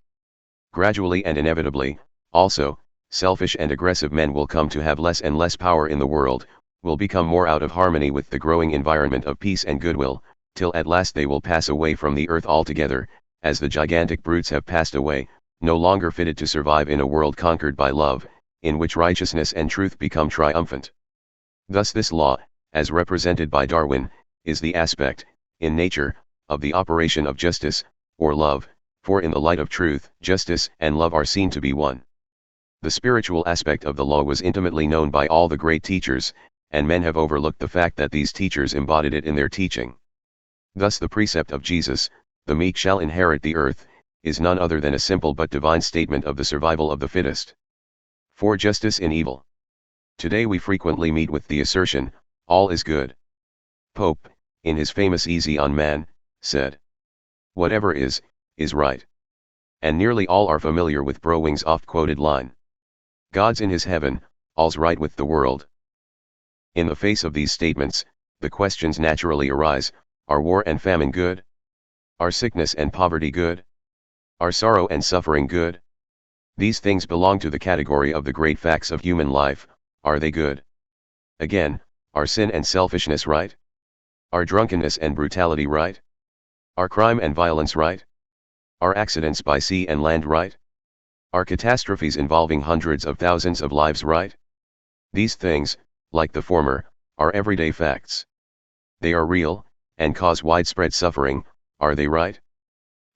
[SPEAKER 1] Gradually and inevitably, also, selfish and aggressive men will come to have less and less power in the world, will become more out of harmony with the growing environment of peace and goodwill, till at last they will pass away from the earth altogether, as the gigantic brutes have passed away, no longer fitted to survive in a world conquered by love, in which righteousness and truth become triumphant. Thus this law, as represented by Darwin, is the aspect, in nature, of the operation of justice, or love, for in the light of truth, justice and love are seen to be one. The spiritual aspect of the law was intimately known by all the great teachers, and men have overlooked the fact that these teachers embodied it in their teaching. Thus the precept of Jesus, "The meek shall inherit the earth," is none other than a simple but divine statement of the survival of the fittest. For justice in evil. Today we frequently meet with the assertion, "All is good." Pope, in his famous Easy on Man, said, "Whatever is right." And nearly all are familiar with Browing's oft-quoted line, "God's in his heaven, all's right with the world." In the face of these statements, the questions naturally arise, are war and famine good? Are sickness and poverty good? Are sorrow and suffering good? These things belong to the category of the great facts of human life, are they good? Again, are sin and selfishness right? Are drunkenness and brutality right? Are crime and violence right? Are accidents by sea and land right? Are catastrophes involving hundreds of thousands of lives right? These things, like the former, are everyday facts. They are real, and cause widespread suffering, are they right?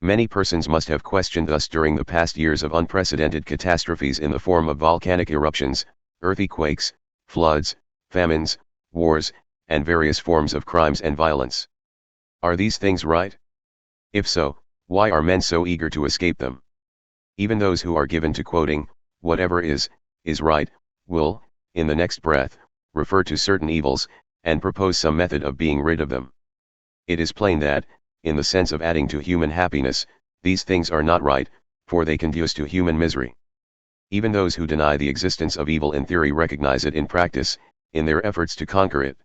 [SPEAKER 1] Many persons must have questioned thus during the past years of unprecedented catastrophes in the form of volcanic eruptions, earthquakes, floods, famines, wars, and various forms of crimes and violence. Are these things right? If so, why are men so eager to escape them? Even those who are given to quoting, "Whatever is right," will, in the next breath, refer to certain evils, and propose some method of being rid of them. It is plain that, in the sense of adding to human happiness, these things are not right, for they conduce to human misery. Even those who deny the existence of evil in theory recognize it in practice, in their efforts to conquer it.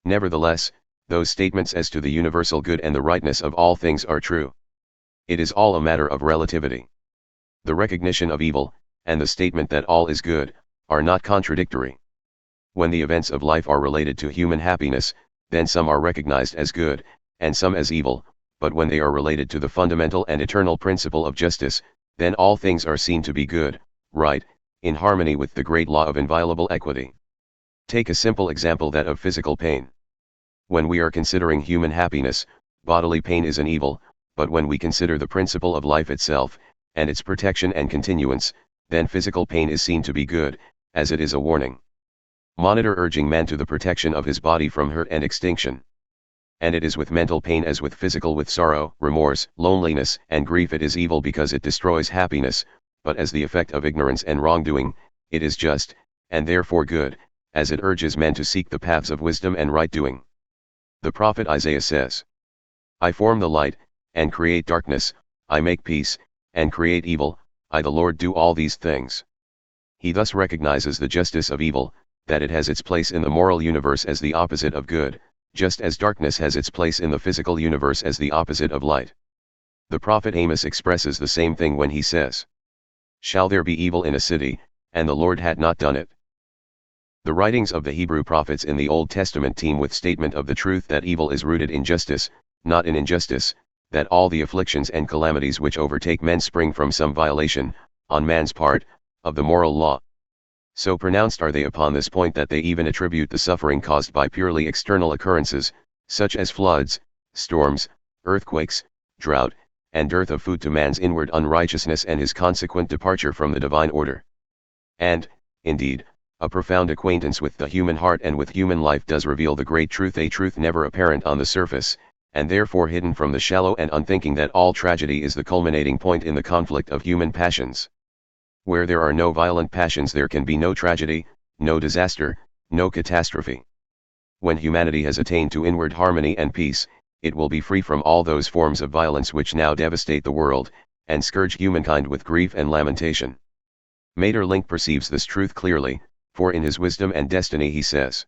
[SPEAKER 1] Nevertheless, those statements as to the universal good and the rightness of all things are true. It is all a matter of relativity. The recognition of evil, and the statement that all is good, are not contradictory. When the events of life are related to human happiness, then some are recognized as good, and some as evil, but when they are related to the fundamental and eternal principle of justice, then all things are seen to be good, right, in harmony with the great law of inviolable equity. Take a simple example, that of physical pain. When we are considering human happiness, bodily pain is an evil, but when we consider the principle of life itself, and its protection and continuance, then physical pain is seen to be good, as it is a warning monitor urging man to the protection of his body from hurt and extinction. And it is with mental pain as with physical, with sorrow, remorse, loneliness, and grief. It is evil because it destroys happiness, but as the effect of ignorance and wrongdoing, it is just, and therefore good, as it urges men to seek the paths of wisdom and right doing. The prophet Isaiah says, "I form the light, and create darkness, I make peace, and create evil, I the Lord do all these things." He thus recognizes the justice of evil, that it has its place in the moral universe as the opposite of good, just as darkness has its place in the physical universe as the opposite of light. The prophet Amos expresses the same thing when he says, "Shall there be evil in a city, and the Lord had not done it?" The writings of the Hebrew prophets in the Old Testament teem with statement of the truth that evil is rooted in justice, not in injustice, that all the afflictions and calamities which overtake men spring from some violation, on man's part, of the moral law. So pronounced are they upon this point that they even attribute the suffering caused by purely external occurrences, such as floods, storms, earthquakes, drought, and dearth of food to man's inward unrighteousness and his consequent departure from the divine order. And, indeed, a profound acquaintance with the human heart and with human life does reveal the great truth, a truth never apparent on the surface, and therefore hidden from the shallow and unthinking, that all tragedy is the culminating point in the conflict of human passions. Where there are no violent passions there can be no tragedy, no disaster, no catastrophe. When humanity has attained to inward harmony and peace, it will be free from all those forms of violence which now devastate the world, and scourge humankind with grief and lamentation. Maeterlinck perceives this truth clearly, for in his Wisdom and Destiny he says,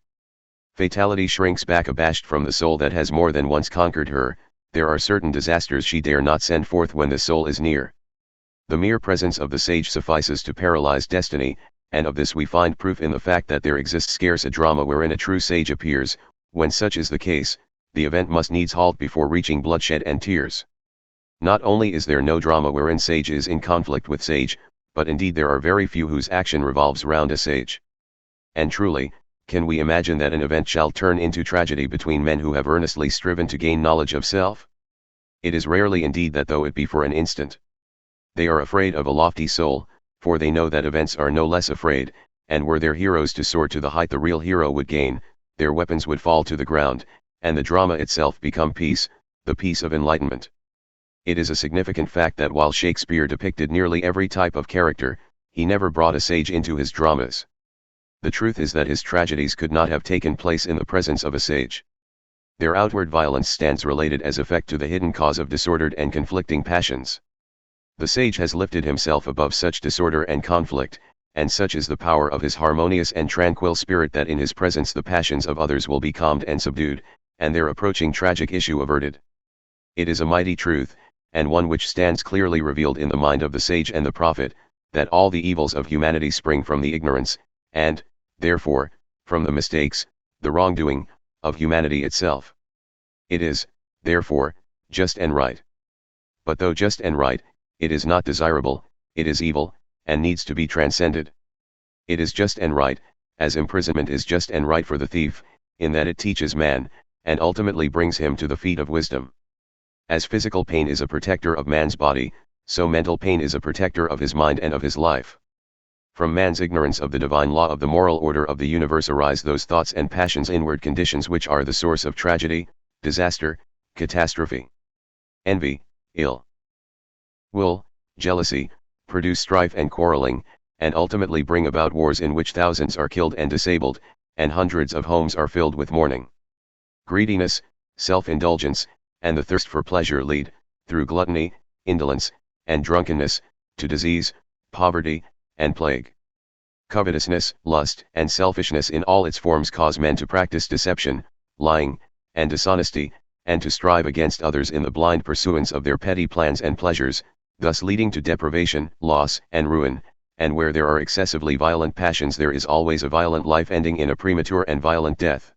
[SPEAKER 1] "Fatality shrinks back abashed from the soul that has more than once conquered her, there are certain disasters she dare not send forth when the soul is near." The mere presence of the sage suffices to paralyze destiny, and of this we find proof in the fact that there exists scarce a drama wherein a true sage appears. When such is the case, the event must needs halt before reaching bloodshed and tears. Not only is there no drama wherein sage is in conflict with sage, but indeed there are very few whose action revolves round a sage. And truly, can we imagine that an event shall turn into tragedy between men who have earnestly striven to gain knowledge of self? It is rarely indeed that, though it be for an instant. They are afraid of a lofty soul, for they know that events are no less afraid, and were their heroes to soar to the height the real hero would gain, their weapons would fall to the ground, and the drama itself become peace, the peace of enlightenment. It is a significant fact that while Shakespeare depicted nearly every type of character, he never brought a sage into his dramas. The truth is that his tragedies could not have taken place in the presence of a sage. Their outward violence stands related as effect to the hidden cause of disordered and conflicting passions. The sage has lifted himself above such disorder and conflict, and such is the power of his harmonious and tranquil spirit that in his presence the passions of others will be calmed and subdued, and their approaching tragic issue averted. It is a mighty truth, and one which stands clearly revealed in the mind of the sage and the prophet, that all the evils of humanity spring from the ignorance, and, therefore, from the mistakes, the wrongdoing, of humanity itself. It is, therefore, just and right. But though just and right, it is not desirable, it is evil, and needs to be transcended. It is just and right, as imprisonment is just and right for the thief, in that it teaches man, and ultimately brings him to the feet of wisdom. As physical pain is a protector of man's body, so mental pain is a protector of his mind and of his life. From man's ignorance of the divine law of the moral order of the universe arise those thoughts and passions, inward conditions which are the source of tragedy, disaster, catastrophe. Envy, ill will, jealousy, produce strife and quarreling, and ultimately bring about wars in which thousands are killed and disabled, and hundreds of homes are filled with mourning. Greediness, self-indulgence, and the thirst for pleasure lead, through gluttony, indolence, and drunkenness, to disease, poverty, and plague. Covetousness, lust, and selfishness in all its forms cause men to practice deception, lying, and dishonesty, and to strive against others in the blind pursuance of their petty plans and pleasures, thus leading to deprivation, loss, and ruin. And where there are excessively violent passions there is always a violent life ending in a premature and violent death.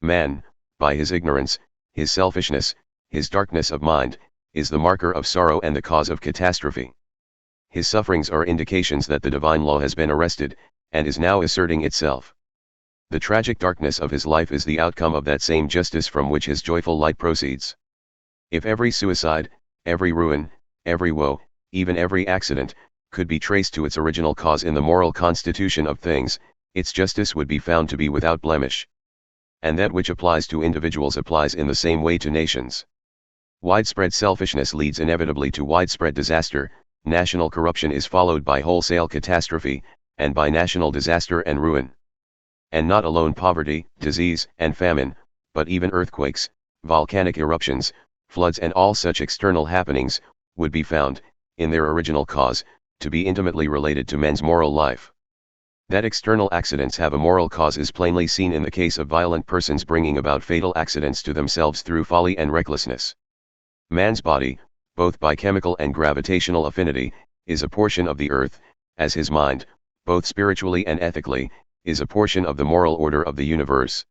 [SPEAKER 1] Man, by his ignorance, his selfishness, his darkness of mind, is the marker of sorrow and the cause of catastrophe. His sufferings are indications that the divine law has been arrested, and is now asserting itself. The tragic darkness of his life is the outcome of that same justice from which his joyful light proceeds. If every suicide, every ruin, every woe, even every accident, could be traced to its original cause in the moral constitution of things, its justice would be found to be without blemish. And that which applies to individuals applies in the same way to nations. Widespread selfishness leads inevitably to widespread disaster, national corruption is followed by wholesale catastrophe, and by national disaster and ruin. And not alone poverty, disease, and famine, but even earthquakes, volcanic eruptions, floods and all such external happenings, would be found, in their original cause, to be intimately related to men's moral life. That external accidents have a moral cause is plainly seen in the case of violent persons bringing about fatal accidents to themselves through folly and recklessness. Man's body, both by chemical and gravitational affinity, is a portion of the earth, as his mind, both spiritually and ethically, is a portion of the moral order of the universe.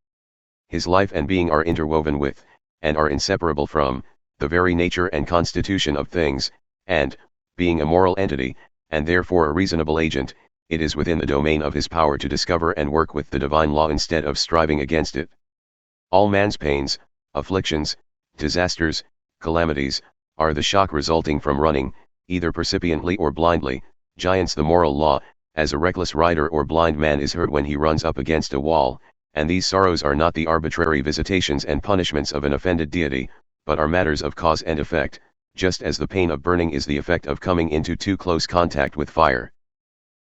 [SPEAKER 1] His life and being are interwoven with, and are inseparable from, the very nature and constitution of things, and, being a moral entity, and therefore a reasonable agent, it is within the domain of his power to discover and work with the divine law instead of striving against it. All man's pains, afflictions, disasters, calamities, are the shock resulting from running, either percipiently or blindly, giants the moral law, as a reckless rider or blind man is hurt when he runs up against a wall, and these sorrows are not the arbitrary visitations and punishments of an offended deity, but are matters of cause and effect, just as the pain of burning is the effect of coming into too close contact with fire.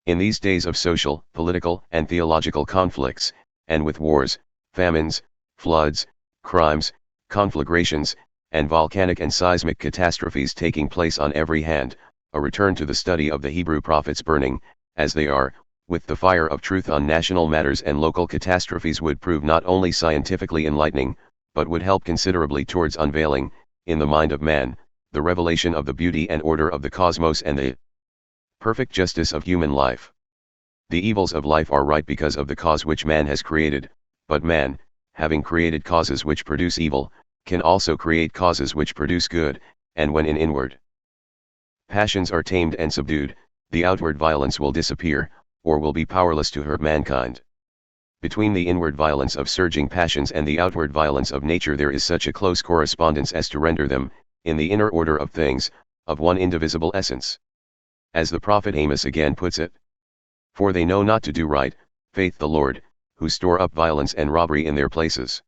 [SPEAKER 1] In these days of social, political, and theological conflicts, and with wars, famines, floods, crimes, conflagrations, and volcanic and seismic catastrophes taking place on every hand, a return to the study of the Hebrew prophets burning, as they are, with the fire of truth on national matters and local catastrophes would prove not only scientifically enlightening, but would help considerably towards unveiling, in the mind of man, the revelation of the beauty and order of the cosmos and the perfect justice of human life. The evils of life are right because of the cause which man has created, but man, having created causes which produce evil, can also create causes which produce good, and when in inward passions are tamed and subdued, the outward violence will disappear, or will be powerless to hurt mankind. Between the inward violence of surging passions and the outward violence of nature there is such a close correspondence as to render them, in the inner order of things, of one indivisible essence. As the prophet Amos again puts it, "For they know not to do right, faith the Lord, who store up violence and robbery in their places.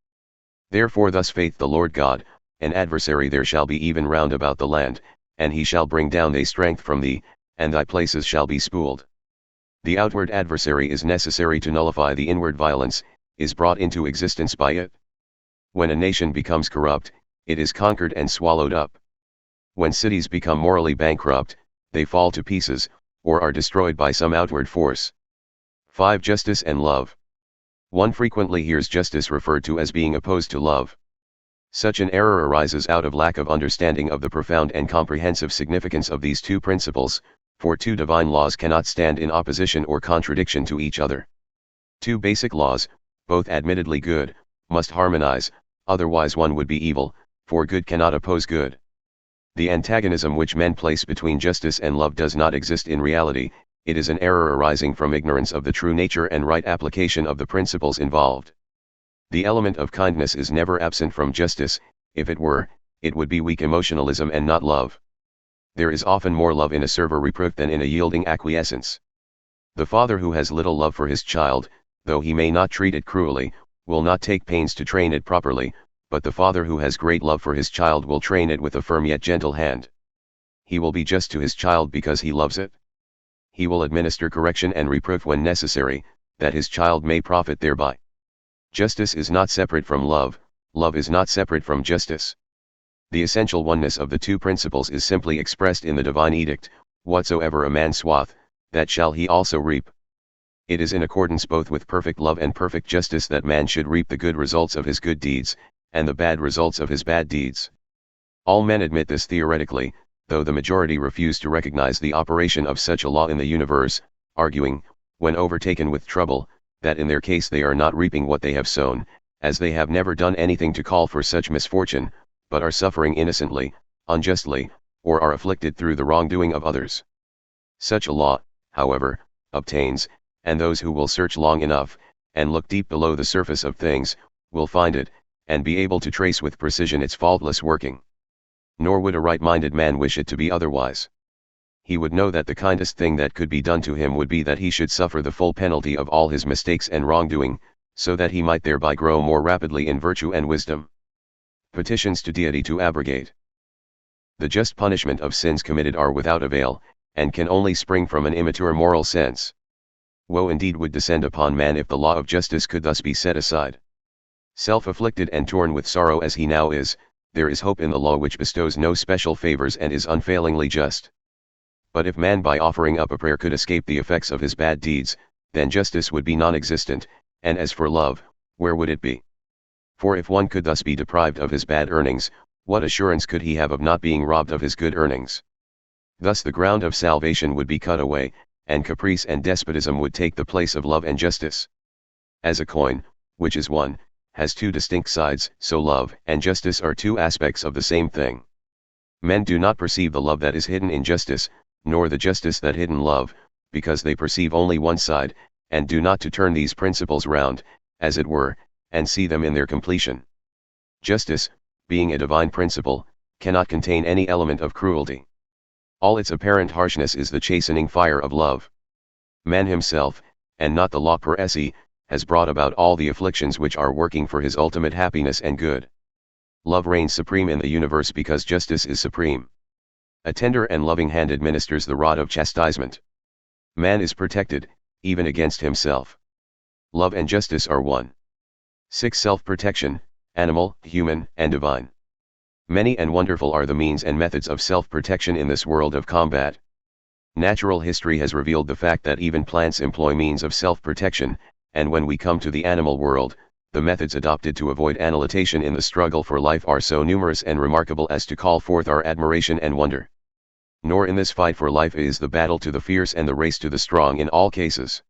[SPEAKER 1] Therefore thus faith the Lord God, an adversary there shall be even round about the land, and he shall bring down thy strength from thee, and thy places shall be spoiled." The outward adversary is necessary to nullify the inward violence, is brought into existence by it. When a nation becomes corrupt, it is conquered and swallowed up. When cities become morally bankrupt, they fall to pieces, or are destroyed by some outward force. 5. Justice and love. One frequently hears justice referred to as being opposed to love. Such an error arises out of lack of understanding of the profound and comprehensive significance of these two principles, for two divine laws cannot stand in opposition or contradiction to each other. Two basic laws, both admittedly good, must harmonize, otherwise one would be evil, for good cannot oppose good. The antagonism which men place between justice and love does not exist in reality, it is an error arising from ignorance of the true nature and right application of the principles involved. The element of kindness is never absent from justice; if it were, it would be weak emotionalism and not love. There is often more love in a severe reproof than in a yielding acquiescence. The father who has little love for his child, though he may not treat it cruelly, will not take pains to train it properly, but the father who has great love for his child will train it with a firm yet gentle hand. He will be just to his child because he loves it. He will administer correction and reproof when necessary, that his child may profit thereby. Justice is not separate from love, love is not separate from justice. The essential oneness of the two principles is simply expressed in the divine edict, "Whatsoever a man soweth, that shall he also reap." It is in accordance both with perfect love and perfect justice that man should reap the good results of his good deeds, and the bad results of his bad deeds. All men admit this theoretically, though the majority refuse to recognize the operation of such a law in the universe, arguing, when overtaken with trouble, that in their case they are not reaping what they have sown, as they have never done anything to call for such misfortune, but are suffering innocently, unjustly, or are afflicted through the wrongdoing of others. Such a law, however, obtains, and those who will search long enough, and look deep below the surface of things, will find it, and be able to trace with precision its faultless working. Nor would a right-minded man wish it to be otherwise. He would know that the kindest thing that could be done to him would be that he should suffer the full penalty of all his mistakes and wrongdoing, so that he might thereby grow more rapidly in virtue and wisdom. Petitions to Deity to abrogate. The just punishment of sins committed are without avail, and can only spring from an immature moral sense. Woe indeed would descend upon man if the law of justice could thus be set aside. Self-afflicted and torn with sorrow as he now is, there is hope in the law which bestows no special favors and is unfailingly just. But if man by offering up a prayer could escape the effects of his bad deeds, then justice would be non-existent, and as for love, where would it be? For if one could thus be deprived of his bad earnings, what assurance could he have of not being robbed of his good earnings? Thus the ground of salvation would be cut away, and caprice and despotism would take the place of love and justice. As a coin, which is one, has two distinct sides, so love and justice are two aspects of the same thing. Men do not perceive the love that is hidden in justice, nor the justice that hidden love, because they perceive only one side, and do not to turn these principles round, as it were, and see them in their completion. Justice, being a divine principle, cannot contain any element of cruelty. All its apparent harshness is the chastening fire of love. Man himself, and not the law per se, has brought about all the afflictions which are working for his ultimate happiness and good. Love reigns supreme in the universe because justice is supreme. A tender and loving hand administers the rod of chastisement. Man is protected, even against himself. Love and justice are one. 6. Self-protection, animal, human, and divine. Many and wonderful are the means and methods of self-protection in this world of combat. Natural history has revealed the fact that even plants employ means of self-protection, and when we come to the animal world, the methods adopted to avoid annihilation in the struggle for life are so numerous and remarkable as to call forth our admiration and wonder. Nor in this fight for life is the battle to the fierce and the race to the strong in all cases.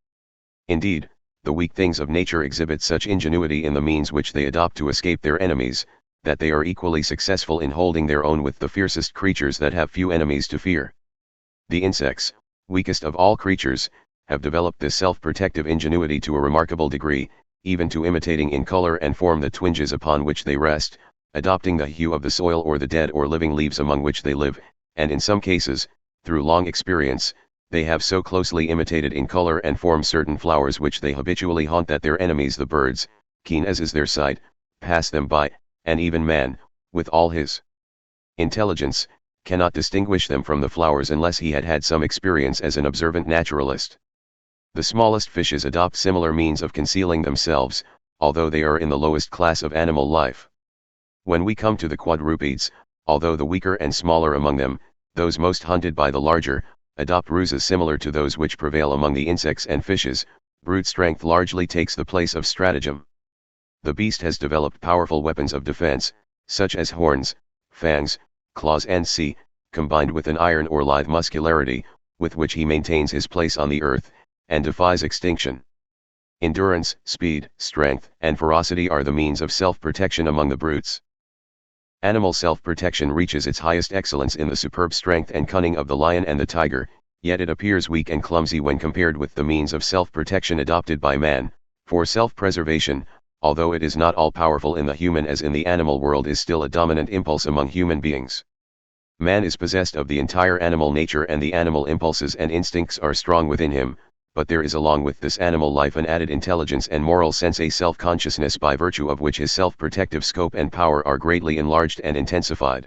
[SPEAKER 1] Indeed, the weak things of nature exhibit such ingenuity in the means which they adopt to escape their enemies, that they are equally successful in holding their own with the fiercest creatures that have few enemies to fear. The insects, weakest of all creatures, have developed this self-protective ingenuity to a remarkable degree, even to imitating in color and form the twinges upon which they rest, adopting the hue of the soil or the dead or living leaves among which they live, and in some cases, through long experience, they have so closely imitated in color and form certain flowers which they habitually haunt that their enemies the birds, keen as is their sight, pass them by, and even man, with all his intelligence, cannot distinguish them from the flowers unless he had had some experience as an observant naturalist. The smallest fishes adopt similar means of concealing themselves, although they are in the lowest class of animal life. When we come to the quadrupeds, although the weaker and smaller among them, those most hunted by the larger, adopt ruses similar to those which prevail among the insects and fishes, brute strength largely takes the place of stratagem. The beast has developed powerful weapons of defense, such as horns, fangs, claws and combined with an iron or lithe muscularity, with which he maintains his place on the earth, and defies extinction. Endurance, speed, strength, and ferocity are the means of self-protection among the brutes. Animal self-protection reaches its highest excellence in the superb strength and cunning of the lion and the tiger, yet it appears weak and clumsy when compared with the means of self-protection adopted by man, for self-preservation, although it is not all-powerful in the human as in the animal world, is still a dominant impulse among human beings. Man is possessed of the entire animal nature and the animal impulses and instincts are strong within him, but there is along with this animal life an added intelligence and moral sense, a self-consciousness by virtue of which his self-protective scope and power are greatly enlarged and intensified.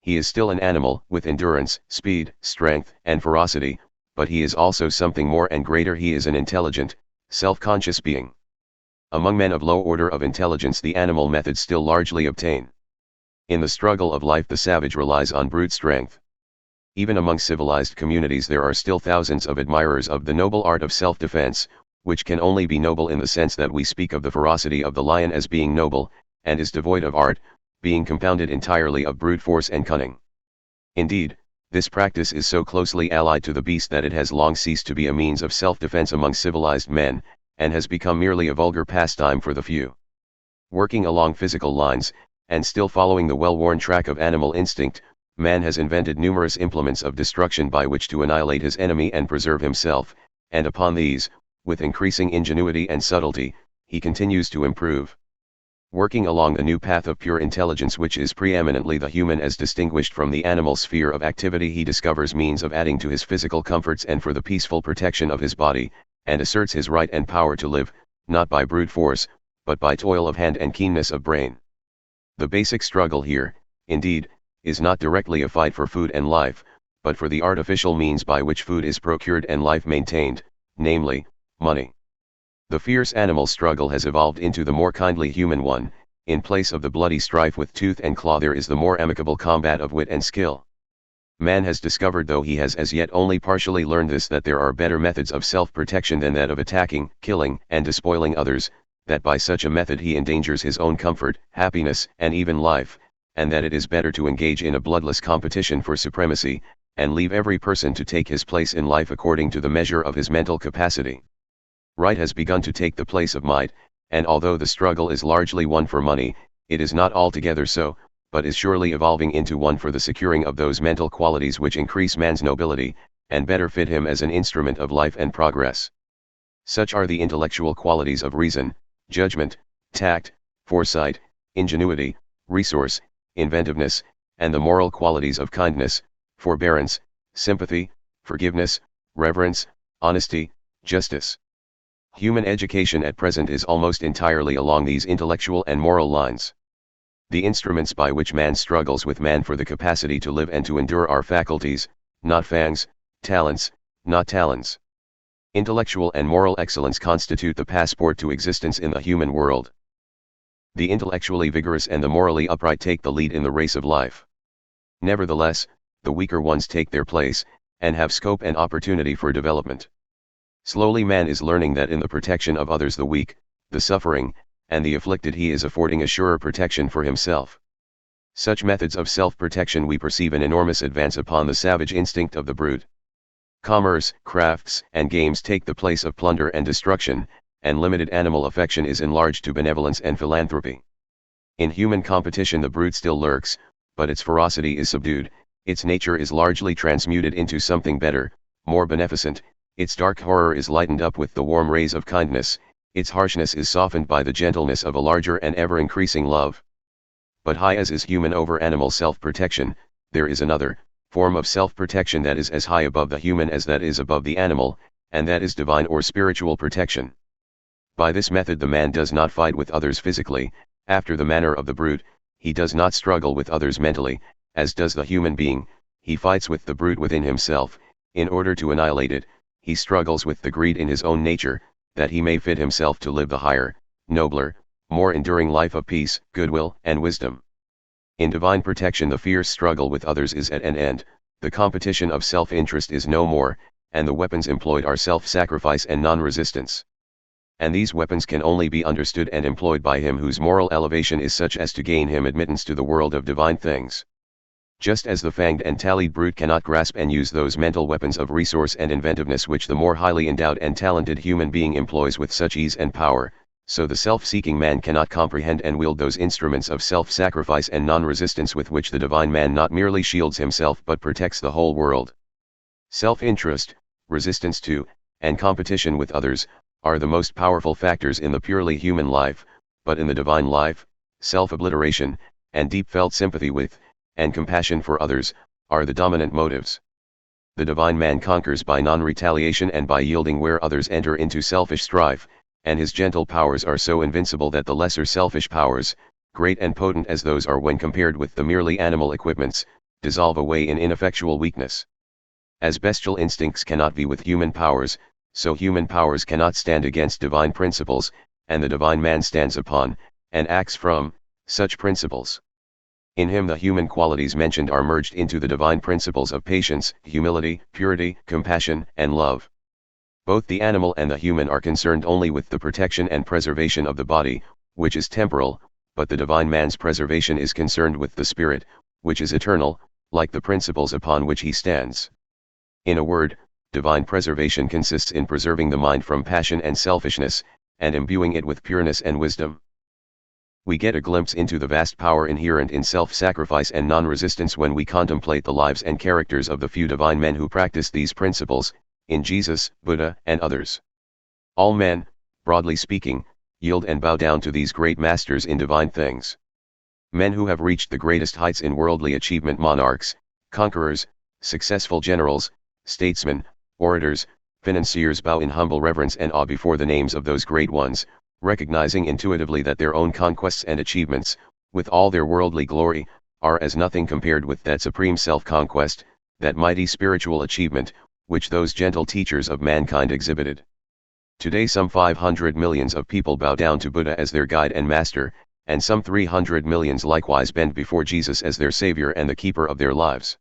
[SPEAKER 1] He is still an animal, with endurance, speed, strength, and ferocity, but he is also something more and greater. He is an intelligent, self-conscious being. Among men of low order of intelligence the animal methods still largely obtain. In the struggle of life the savage relies on brute strength. Even among civilized communities there are still thousands of admirers of the noble art of self-defense, which can only be noble in the sense that we speak of the ferocity of the lion as being noble, and is devoid of art, being compounded entirely of brute force and cunning. Indeed, this practice is so closely allied to the beast that it has long ceased to be a means of self-defense among civilized men, and has become merely a vulgar pastime for the few. Working along physical lines, and still following the well-worn track of animal instinct, man has invented numerous implements of destruction by which to annihilate his enemy and preserve himself, and upon these, with increasing ingenuity and subtlety, he continues to improve. Working along a new path of pure intelligence which is preeminently the human as distinguished from the animal sphere of activity, he discovers means of adding to his physical comforts and for the peaceful protection of his body, and asserts his right and power to live, not by brute force, but by toil of hand and keenness of brain. The basic struggle here, indeed, is not directly a fight for food and life, but for the artificial means by which food is procured and life maintained, namely, money. The fierce animal struggle has evolved into the more kindly human one. In place of the bloody strife with tooth and claw there is the more amicable combat of wit and skill. Man has discovered, though he has as yet only partially learned this, that there are better methods of self-protection than that of attacking, killing, and despoiling others, that by such a method he endangers his own comfort, happiness, and even life, and that it is better to engage in a bloodless competition for supremacy, and leave every person to take his place in life according to the measure of his mental capacity. Right has begun to take the place of might, and although the struggle is largely one for money, it is not altogether so, but is surely evolving into one for the securing of those mental qualities which increase man's nobility, and better fit him as an instrument of life and progress. Such are the intellectual qualities of reason, judgment, tact, foresight, ingenuity, resource, inventiveness, and the moral qualities of kindness, forbearance, sympathy, forgiveness, reverence, honesty, justice. Human education at present is almost entirely along these intellectual and moral lines. The instruments by which man struggles with man for the capacity to live and to endure are faculties, not fangs, talents, not talons. Intellectual and moral excellence constitute the passport to existence in the human world. The intellectually vigorous and the morally upright take the lead in the race of life. Nevertheless, the weaker ones take their place, and have scope and opportunity for development. Slowly man is learning that in the protection of others, the weak, the suffering, and the afflicted, he is affording a surer protection for himself. Such methods of self-protection we perceive an enormous advance upon the savage instinct of the brute. Commerce, crafts, and games take the place of plunder and destruction, and limited animal affection is enlarged to benevolence and philanthropy. In human competition the brute still lurks, but its ferocity is subdued, its nature is largely transmuted into something better, more beneficent, its dark horror is lightened up with the warm rays of kindness, its harshness is softened by the gentleness of a larger and ever-increasing love. But high as is human over animal self-protection, there is another form of self-protection that is as high above the human as that is above the animal, and that is divine or spiritual protection. By this method the man does not fight with others physically, after the manner of the brute, he does not struggle with others mentally, as does the human being, he fights with the brute within himself. In order to annihilate it, he struggles with the greed in his own nature, that he may fit himself to live the higher, nobler, more enduring life of peace, goodwill, and wisdom. In divine protection the fierce struggle with others is at an end, the competition of self-interest is no more, and the weapons employed are self-sacrifice and non-resistance. And these weapons can only be understood and employed by him whose moral elevation is such as to gain him admittance to the world of divine things. Just as the fanged and tallied brute cannot grasp and use those mental weapons of resource and inventiveness which the more highly endowed and talented human being employs with such ease and power, so the self-seeking man cannot comprehend and wield those instruments of self-sacrifice and non-resistance with which the divine man not merely shields himself but protects the whole world. Self-interest, resistance to, and competition with others, are the most powerful factors in the purely human life, but in the divine life, self-obliteration, and deep-felt sympathy with, and compassion for others, are the dominant motives. The divine man conquers by non-retaliation and by yielding where others enter into selfish strife, and his gentle powers are so invincible that the lesser selfish powers, great and potent as those are when compared with the merely animal equipments, dissolve away in ineffectual weakness. As bestial instincts cannot be with human powers, so human powers cannot stand against divine principles, and the divine man stands upon, and acts from, such principles. In him the human qualities mentioned are merged into the divine principles of patience, humility, purity, compassion, and love. Both the animal and the human are concerned only with the protection and preservation of the body, which is temporal, but the divine man's preservation is concerned with the spirit, which is eternal, like the principles upon which he stands. In a word, divine preservation consists in preserving the mind from passion and selfishness, and imbuing it with pureness and wisdom. We get a glimpse into the vast power inherent in self-sacrifice and non-resistance when we contemplate the lives and characters of the few divine men who practice these principles, in Jesus, Buddha, and others. All men, broadly speaking, yield and bow down to these great masters in divine things. Men who have reached the greatest heights in worldly achievement, monarchs, conquerors, successful generals, statesmen, orators, financiers, bow in humble reverence and awe before the names of those great ones, recognizing intuitively that their own conquests and achievements, with all their worldly glory, are as nothing compared with that supreme self-conquest, that mighty spiritual achievement, which those gentle teachers of mankind exhibited. Today some 500 millions of people bow down to Buddha as their guide and master, and some 300 millions likewise bend before Jesus as their savior and the keeper of their lives.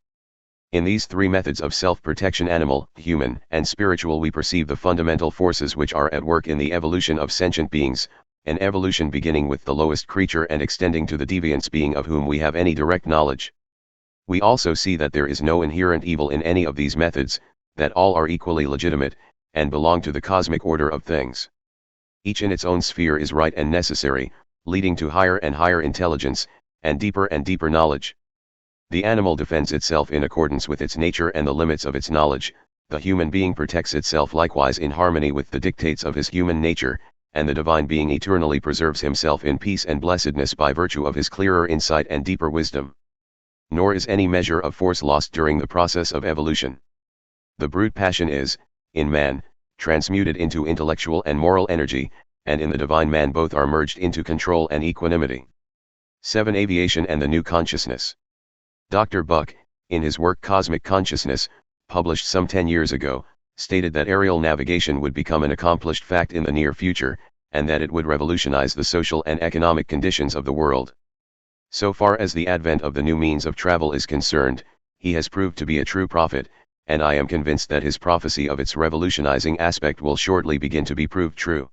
[SPEAKER 1] In these three methods of self-protection, animal, human, and spiritual, we perceive the fundamental forces which are at work in the evolution of sentient beings, an evolution beginning with the lowest creature and extending to the deviant being of whom we have any direct knowledge. We also see that there is no inherent evil in any of these methods, that all are equally legitimate, and belong to the cosmic order of things. Each in its own sphere is right and necessary, leading to higher and higher intelligence, and deeper knowledge. The animal defends itself in accordance with its nature and the limits of its knowledge, the human being protects itself likewise in harmony with the dictates of his human nature, and the divine being eternally preserves himself in peace and blessedness by virtue of his clearer insight and deeper wisdom. Nor is any measure of force lost during the process of evolution. The brute passion is, in man, transmuted into intellectual and moral energy, and in the divine man both are merged into control and equanimity. 7. Aviation and the New Consciousness. Dr. Buck, in his work Cosmic Consciousness, published some 10 years ago, stated that aerial navigation would become an accomplished fact in the near future, and that it would revolutionize the social and economic conditions of the world. So far as the advent of the new means of travel is concerned, he has proved to be a true prophet, and I am convinced that his prophecy of its revolutionizing aspect will shortly begin to be proved true.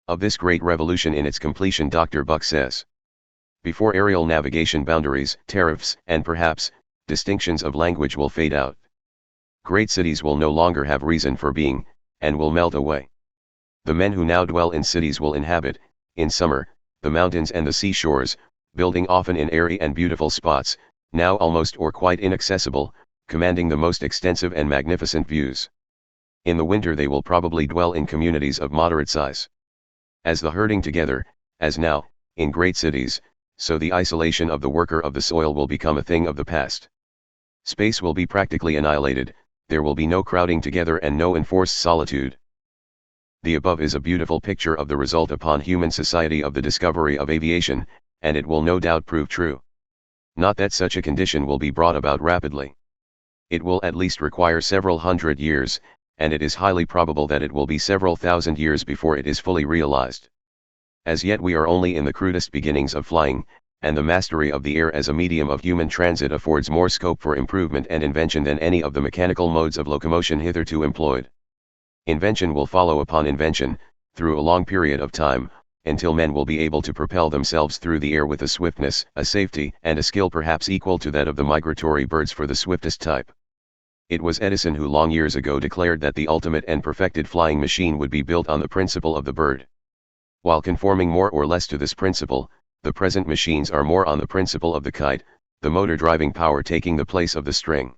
[SPEAKER 1] Of this great revolution in its completion, Dr. Buck says, before aerial navigation, boundaries, tariffs, and perhaps, distinctions of language will fade out. Great cities will no longer have reason for being, and will melt away. The men who now dwell in cities will inhabit, in summer, the mountains and the seashores, building often in airy and beautiful spots, now almost or quite inaccessible, commanding the most extensive and magnificent views. In the winter they will probably dwell in communities of moderate size. As the herding together, as now, in great cities, so the isolation of the worker of the soil will become a thing of the past. Space will be practically annihilated, there will be no crowding together and no enforced solitude. The above is a beautiful picture of the result upon human society of the discovery of aviation, and it will no doubt prove true. Not that such a condition will be brought about rapidly. It will at least require several hundred years, and it is highly probable that it will be several thousand years before it is fully realized. As yet we are only in the crudest beginnings of flying, and the mastery of the air as a medium of human transit affords more scope for improvement and invention than any of the mechanical modes of locomotion hitherto employed. Invention will follow upon invention, through a long period of time, until men will be able to propel themselves through the air with a swiftness, a safety, and a skill perhaps equal to that of the migratory birds for the swiftest type. It was Edison who long years ago declared that the ultimate and perfected flying machine would be built on the principle of the bird. While conforming more or less to this principle, the present machines are more on the principle of the kite, the motor driving power taking the place of the string.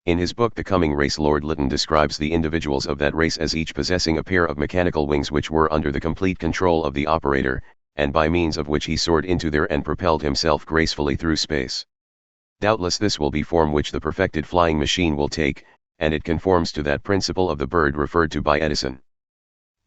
[SPEAKER 1] In his book The Coming Race, Lord Lytton describes the individuals of that race as each possessing a pair of mechanical wings which were under the complete control of the operator, and by means of which he soared into the air and propelled himself gracefully through space. Doubtless this will be form which the perfected flying machine will take, and it conforms to that principle of the bird referred to by Edison.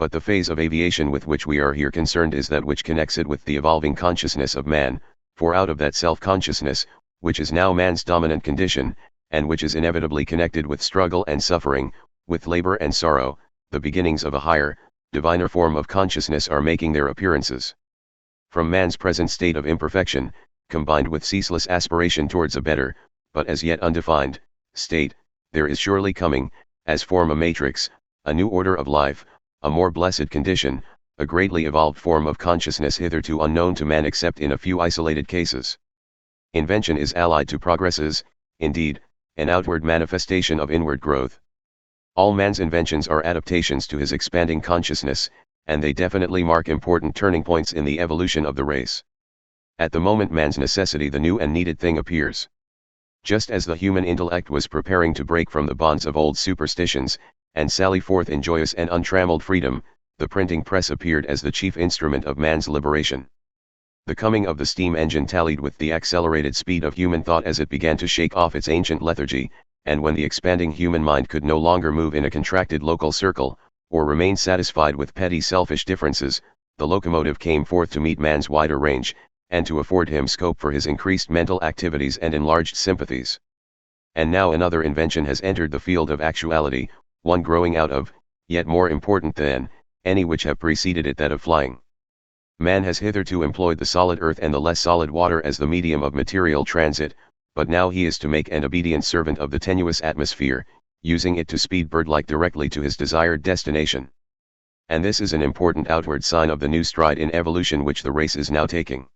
[SPEAKER 1] But the phase of aviation with which we are here concerned is that which connects it with the evolving consciousness of man, for out of that self-consciousness, which is now man's dominant condition, and which is inevitably connected with struggle and suffering, with labor and sorrow, the beginnings of a higher, diviner form of consciousness are making their appearances. From man's present state of imperfection, combined with ceaseless aspiration towards a better, but as yet undefined, state, there is surely coming, as form a matrix, a new order of life, a more blessed condition, a greatly evolved form of consciousness hitherto unknown to man except in a few isolated cases. Invention is allied to progresses, indeed, an outward manifestation of inward growth. All man's inventions are adaptations to his expanding consciousness, and they definitely mark important turning points in the evolution of the race. At the moment man's necessity the new and needed thing appears. Just as the human intellect was preparing to break from the bonds of old superstitions, and sally forth in joyous and untrammeled freedom, the printing press appeared as the chief instrument of man's liberation. The coming of the steam engine tallied with the accelerated speed of human thought as it began to shake off its ancient lethargy, and when the expanding human mind could no longer move in a contracted local circle, or remain satisfied with petty selfish differences, the locomotive came forth to meet man's wider range, and to afford him scope for his increased mental activities and enlarged sympathies. And now another invention has entered the field of actuality, one growing out of, yet more important than, any which have preceded it, that of flying. Man has hitherto employed the solid earth and the less solid water as the medium of material transit, but now he is to make an obedient servant of the tenuous atmosphere, using it to speed bird-like directly to his desired destination. And this is an important outward sign of the new stride in evolution which the race is now taking.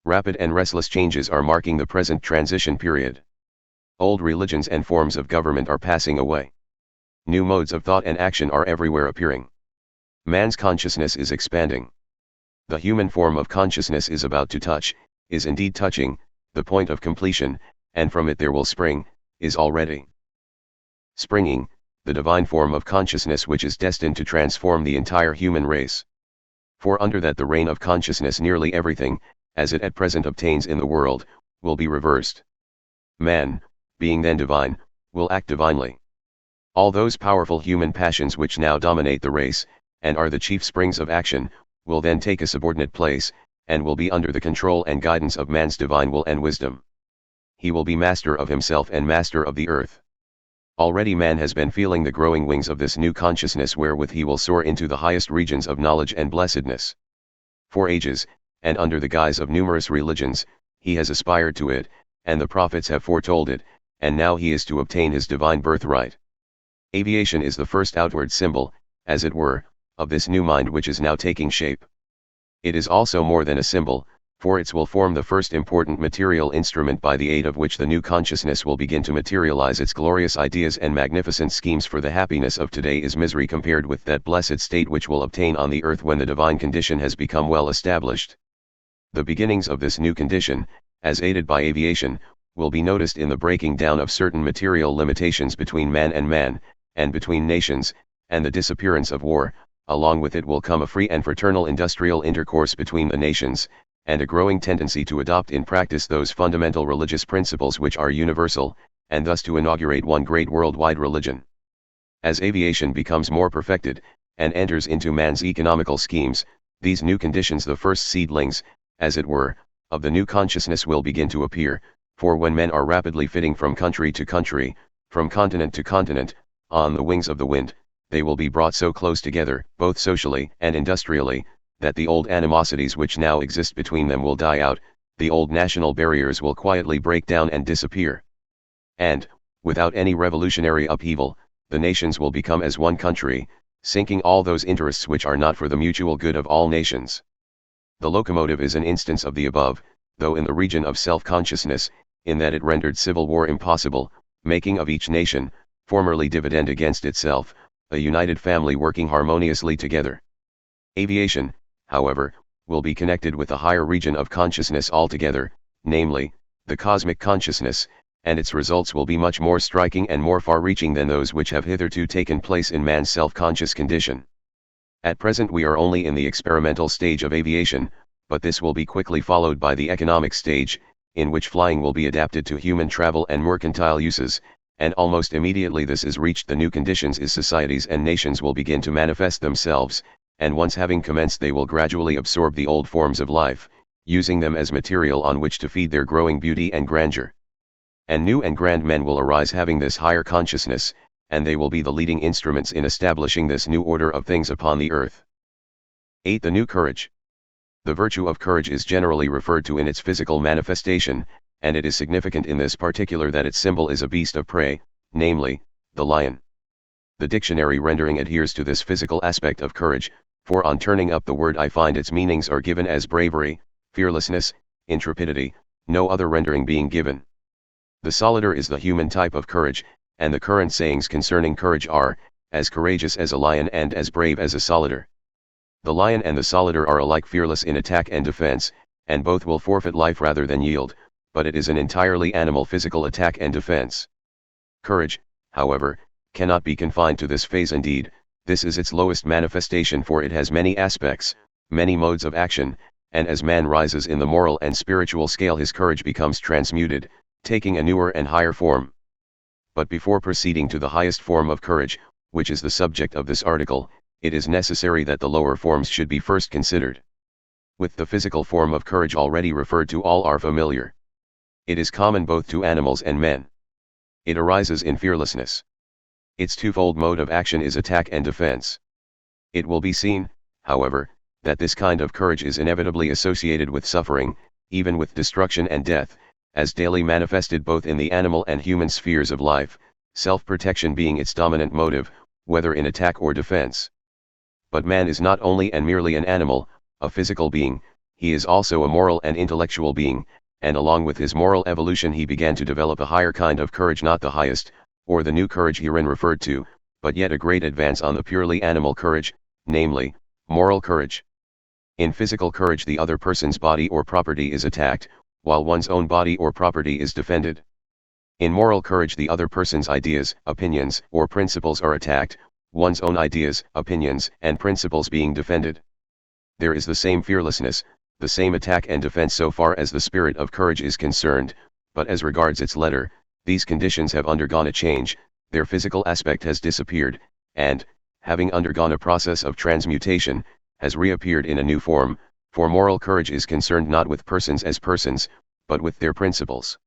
[SPEAKER 1] Rapid and restless changes are marking the present transition period. Old religions and forms of government are passing away. New modes of thought and action are everywhere appearing. Man's consciousness is expanding. The human form of consciousness is about to touch, is indeed touching, the point of completion, and from it there will spring, is already springing, the divine form of consciousness which is destined to transform the entire human race. For under that the reign of consciousness nearly everything, as it at present obtains in the world, will be reversed. Man, being then divine, will act divinely. All those powerful human passions which now dominate the race, and are the chief springs of action, will then take a subordinate place, and will be under the control and guidance of man's divine will and wisdom. He will be master of himself and master of the earth. Already man has been feeling the growing wings of this new consciousness wherewith he will soar into the highest regions of knowledge and blessedness. For ages, and under the guise of numerous religions, he has aspired to it, and the prophets have foretold it, and now he is to obtain his divine birthright. Aviation is the first outward symbol, as it were, of this new mind which is now taking shape. It is also more than a symbol, for it will form the first important material instrument by the aid of which the new consciousness will begin to materialize its glorious ideas and magnificent schemes, for the happiness of today is misery compared with that blessed state which will obtain on the earth when the divine condition has become well established. The beginnings of this new condition, as aided by aviation, will be noticed in the breaking down of certain material limitations between man, and between nations, and the disappearance of war. Along with it will come a free and fraternal industrial intercourse between the nations, and a growing tendency to adopt in practice those fundamental religious principles which are universal, and thus to inaugurate one great worldwide religion. As aviation becomes more perfected, and enters into man's economical schemes, these new conditions, the first seedlings, as it were, of the new consciousness, will begin to appear, for when men are rapidly fitting from country to country, from continent to continent, on the wings of the wind, they will be brought so close together, both socially and industrially, that the old animosities which now exist between them will die out, the old national barriers will quietly break down and disappear. And, without any revolutionary upheaval, the nations will become as one country, sinking all those interests which are not for the mutual good of all nations. The locomotive is an instance of the above, though in the region of self-consciousness, in that it rendered civil war impossible, making of each nation, formerly dividend against itself, a united family working harmoniously together. Aviation, however, will be connected with a higher region of consciousness altogether, namely, the cosmic consciousness, and its results will be much more striking and more far-reaching than those which have hitherto taken place in man's self-conscious condition. At present we are only in the experimental stage of aviation, but this will be quickly followed by the economic stage, in which flying will be adapted to human travel and mercantile uses, and almost immediately this is reached the new conditions is societies and nations will begin to manifest themselves, and once having commenced they will gradually absorb the old forms of life, using them as material on which to feed their growing beauty and grandeur. And new and grand men will arise having this higher consciousness, and they will be the leading instruments in establishing this new order of things upon the earth. 8. The new courage. The virtue of courage is generally referred to in its physical manifestation, and it is significant in this particular that its symbol is a beast of prey, namely, the lion. The dictionary rendering adheres to this physical aspect of courage, for on turning up the word I find its meanings are given as bravery, fearlessness, intrepidity, no other rendering being given. The solider is the human type of courage, and the current sayings concerning courage are, as courageous as a lion and as brave as a solider. The lion and the solider are alike fearless in attack and defense, and both will forfeit life rather than yield, but it is an entirely animal physical attack and defense. Courage, however, cannot be confined to this phase. Indeed, this is its lowest manifestation, for it has many aspects, many modes of action, and as man rises in the moral and spiritual scale, his courage becomes transmuted, taking a newer and higher form. But before proceeding to the highest form of courage, which is the subject of this article, it is necessary that the lower forms should be first considered. With the physical form of courage already referred to, all are familiar. It is common both to animals and men. It arises in fearlessness. Its twofold mode of action is attack and defense. It will be seen, however, that this kind of courage is inevitably associated with suffering, even with destruction and death, as daily manifested both in the animal and human spheres of life, self-protection being its dominant motive, whether in attack or defense. But man is not only and merely an animal, a physical being, he is also a moral and intellectual being, and along with his moral evolution he began to develop a higher kind of courage, not the highest, or the new courage herein referred to, but yet a great advance on the purely animal courage, namely, moral courage. In physical courage the other person's body or property is attacked, while one's own body or property is defended. In moral courage the other person's ideas, opinions, or principles are attacked, one's own ideas, opinions, and principles being defended. There is the same fearlessness, the same attack and defense so far as the spirit of courage is concerned, but as regards its letter, these conditions have undergone a change, their physical aspect has disappeared, and, having undergone a process of transmutation, has reappeared in a new form, for moral courage is concerned not with persons as persons, but with their principles.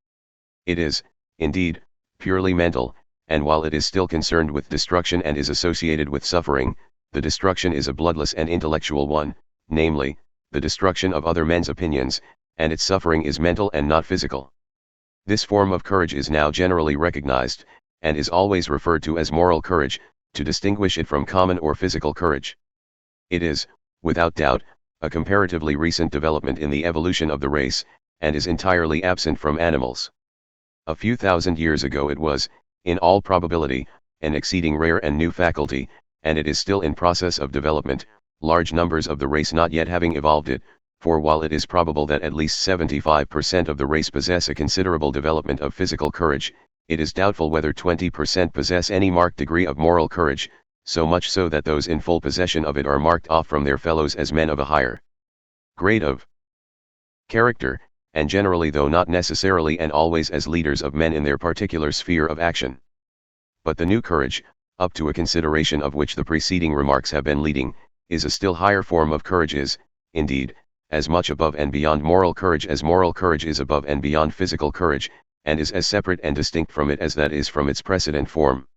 [SPEAKER 1] It is, indeed, purely mental, and while it is still concerned with destruction and is associated with suffering, the destruction is a bloodless and intellectual one, namely, the destruction of other men's opinions, and its suffering is mental and not physical. This form of courage is now generally recognized, and is always referred to as moral courage, to distinguish it from common or physical courage. It is, without doubt, a comparatively recent development in the evolution of the race, and is entirely absent from animals. A few thousand years ago it was, in all probability, an exceeding rare and new faculty, and it is still in process of development, large numbers of the race not yet having evolved it, for while it is probable that at least 75% of the race possess a considerable development of physical courage, it is doubtful whether 20% possess any marked degree of moral courage, so much so that those in full possession of it are marked off from their fellows as men of a higher grade of character, and generally, though not necessarily and always, as leaders of men in their particular sphere of action. But the new courage, up to a consideration of which the preceding remarks have been leading, is a still higher form of courage, is, indeed, as much above and beyond moral courage as moral courage is above and beyond physical courage, and is as separate and distinct from it as that is from its precedent form.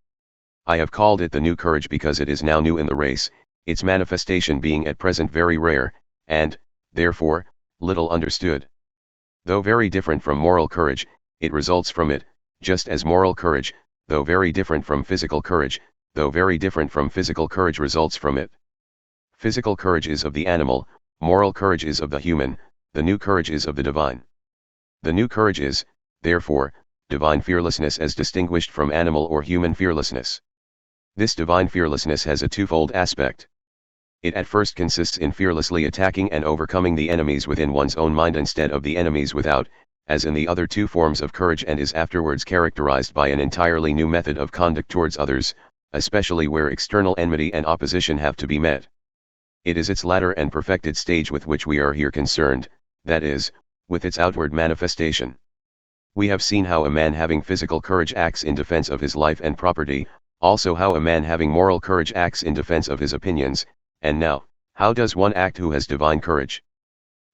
[SPEAKER 1] I have called it the new courage because it is now new in the race, its manifestation being at present very rare, and, therefore, little understood. Though very different from moral courage, it results from it, just as moral courage, though very different from physical courage, though very different from physical courage results from it. Physical courage is of the animal, moral courage is of the human, the new courage is of the divine. The new courage is, therefore, divine fearlessness as distinguished from animal or human fearlessness. This divine fearlessness has a twofold aspect. It at first consists in fearlessly attacking and overcoming the enemies within one's own mind instead of the enemies without, as in the other two forms of courage, and is afterwards characterized by an entirely new method of conduct towards others, especially where external enmity and opposition have to be met. It is its latter and perfected stage with which we are here concerned, that is, with its outward manifestation. We have seen how a man having physical courage acts in defense of his life and property, also how a man having moral courage acts in defense of his opinions, and now, how does one act who has divine courage?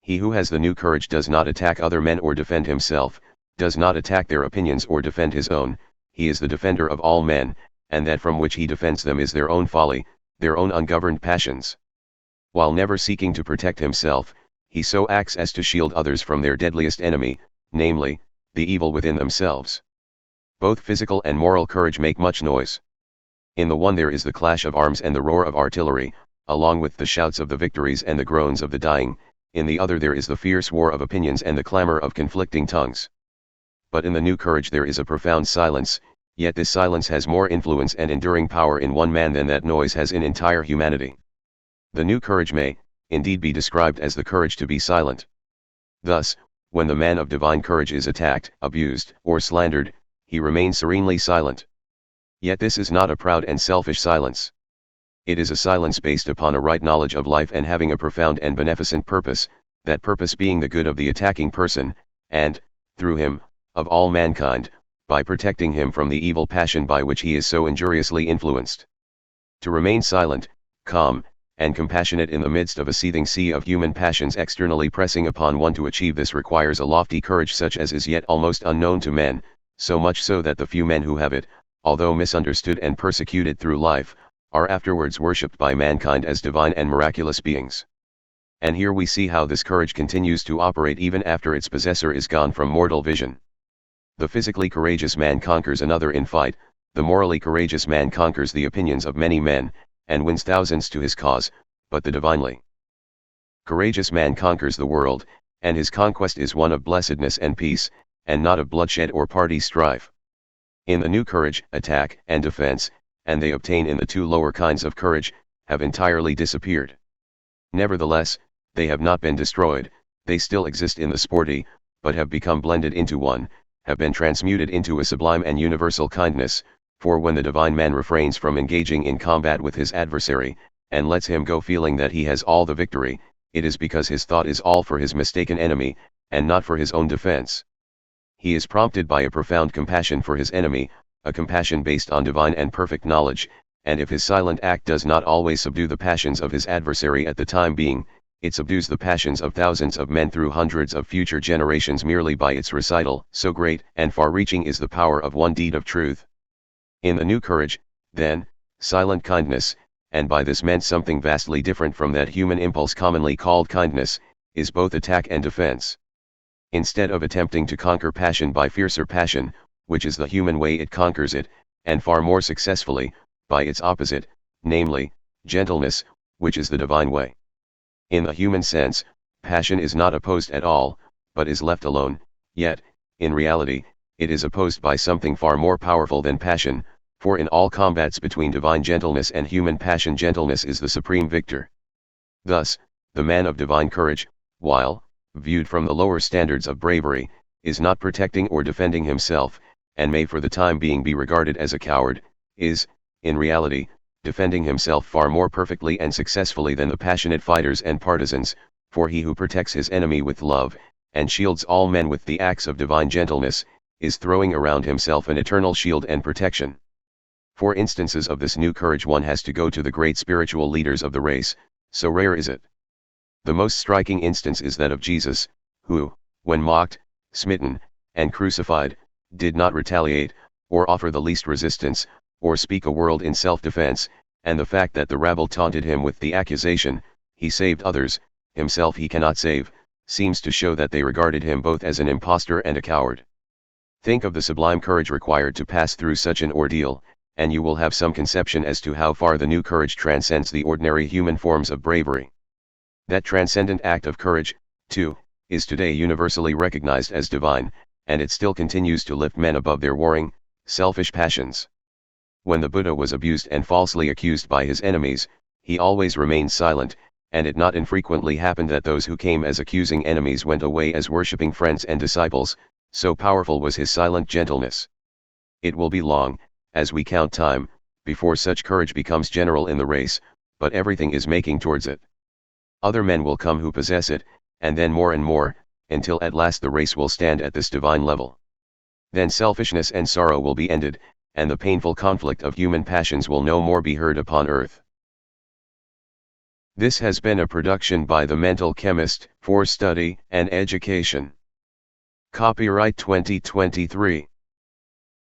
[SPEAKER 1] He who has the new courage does not attack other men or defend himself, does not attack their opinions or defend his own, he is the defender of all men, and that from which he defends them is their own folly, their own ungoverned passions. While never seeking to protect himself, he so acts as to shield others from their deadliest enemy, namely, the evil within themselves. Both physical and moral courage make much noise. In the one there is the clash of arms and the roar of artillery, along with the shouts of the victories and the groans of the dying, in the other there is the fierce war of opinions and the clamor of conflicting tongues. But in the new courage there is a profound silence, yet this silence has more influence and enduring power in one man than that noise has in entire humanity. The new courage may, indeed, be described as the courage to be silent. Thus, when the man of divine courage is attacked, abused, or slandered, he remains serenely silent. Yet this is not a proud and selfish silence. It is a silence based upon a right knowledge of life and having a profound and beneficent purpose, that purpose being the good of the attacking person, and, through him, of all mankind, by protecting him from the evil passion by which he is so injuriously influenced. To remain silent, calm, and compassionate in the midst of a seething sea of human passions externally pressing upon one, to achieve this requires a lofty courage such as is yet almost unknown to men, so much so that the few men who have it, although misunderstood and persecuted through life, are afterwards worshipped by mankind as divine and miraculous beings. And here we see how this courage continues to operate even after its possessor is gone from mortal vision. The physically courageous man conquers another in fight, the morally courageous man conquers the opinions of many men, and wins thousands to his cause, but the divinely courageous man conquers the world, and his conquest is one of blessedness and peace, and not of bloodshed or party strife. In the new courage, attack and defense, and they obtain in the two lower kinds of courage, have entirely disappeared. Nevertheless, they have not been destroyed, they still exist in the sporty, but have become blended into one, have been transmuted into a sublime and universal kindness, for when the divine man refrains from engaging in combat with his adversary, and lets him go feeling that he has all the victory, it is because his thought is all for his mistaken enemy, and not for his own defense. He is prompted by a profound compassion for his enemy, a compassion based on divine and perfect knowledge, and if his silent act does not always subdue the passions of his adversary at the time being, it subdues the passions of thousands of men through hundreds of future generations merely by its recital. So great and far-reaching is the power of one deed of truth. In the new courage, then, silent kindness, and by this meant something vastly different from that human impulse commonly called kindness, is both attack and defense. Instead of attempting to conquer passion by fiercer passion, which is the human way, it conquers it, and far more successfully, by its opposite, namely, gentleness, which is the divine way. In the human sense, passion is not opposed at all, but is left alone, yet, in reality, it is opposed by something far more powerful than passion, for in all combats between divine gentleness and human passion, gentleness is the supreme victor. Thus, the man of divine courage, while, viewed from the lower standards of bravery, is not protecting or defending himself, and may for the time being be regarded as a coward, is, in reality, defending himself far more perfectly and successfully than the passionate fighters and partisans, for he who protects his enemy with love, and shields all men with the acts of divine gentleness, is throwing around himself an eternal shield and protection. For instances of this new courage one has to go to the great spiritual leaders of the race, so rare is it. The most striking instance is that of Jesus, who, when mocked, smitten, and crucified, did not retaliate, or offer the least resistance, or speak a word in self-defense, and the fact that the rabble taunted him with the accusation, "He saved others, himself he cannot save," seems to show that they regarded him both as an impostor and a coward. Think of the sublime courage required to pass through such an ordeal, and you will have some conception as to how far the new courage transcends the ordinary human forms of bravery. That transcendent act of courage, too, is today universally recognized as divine, and it still continues to lift men above their warring, selfish passions. When the Buddha was abused and falsely accused by his enemies, he always remained silent, and it not infrequently happened that those who came as accusing enemies went away as worshipping friends and disciples, so powerful was his silent gentleness. It will be long, as we count time, before such courage becomes general in the race, but everything is making towards it. Other men will come who possess it, and then more and more, until at last the race will stand at this divine level. Then selfishness and sorrow will be ended, and the painful conflict of human passions will no more be heard upon earth. This has been a production by The Mental Chemist, for study and education. Copyright 2023.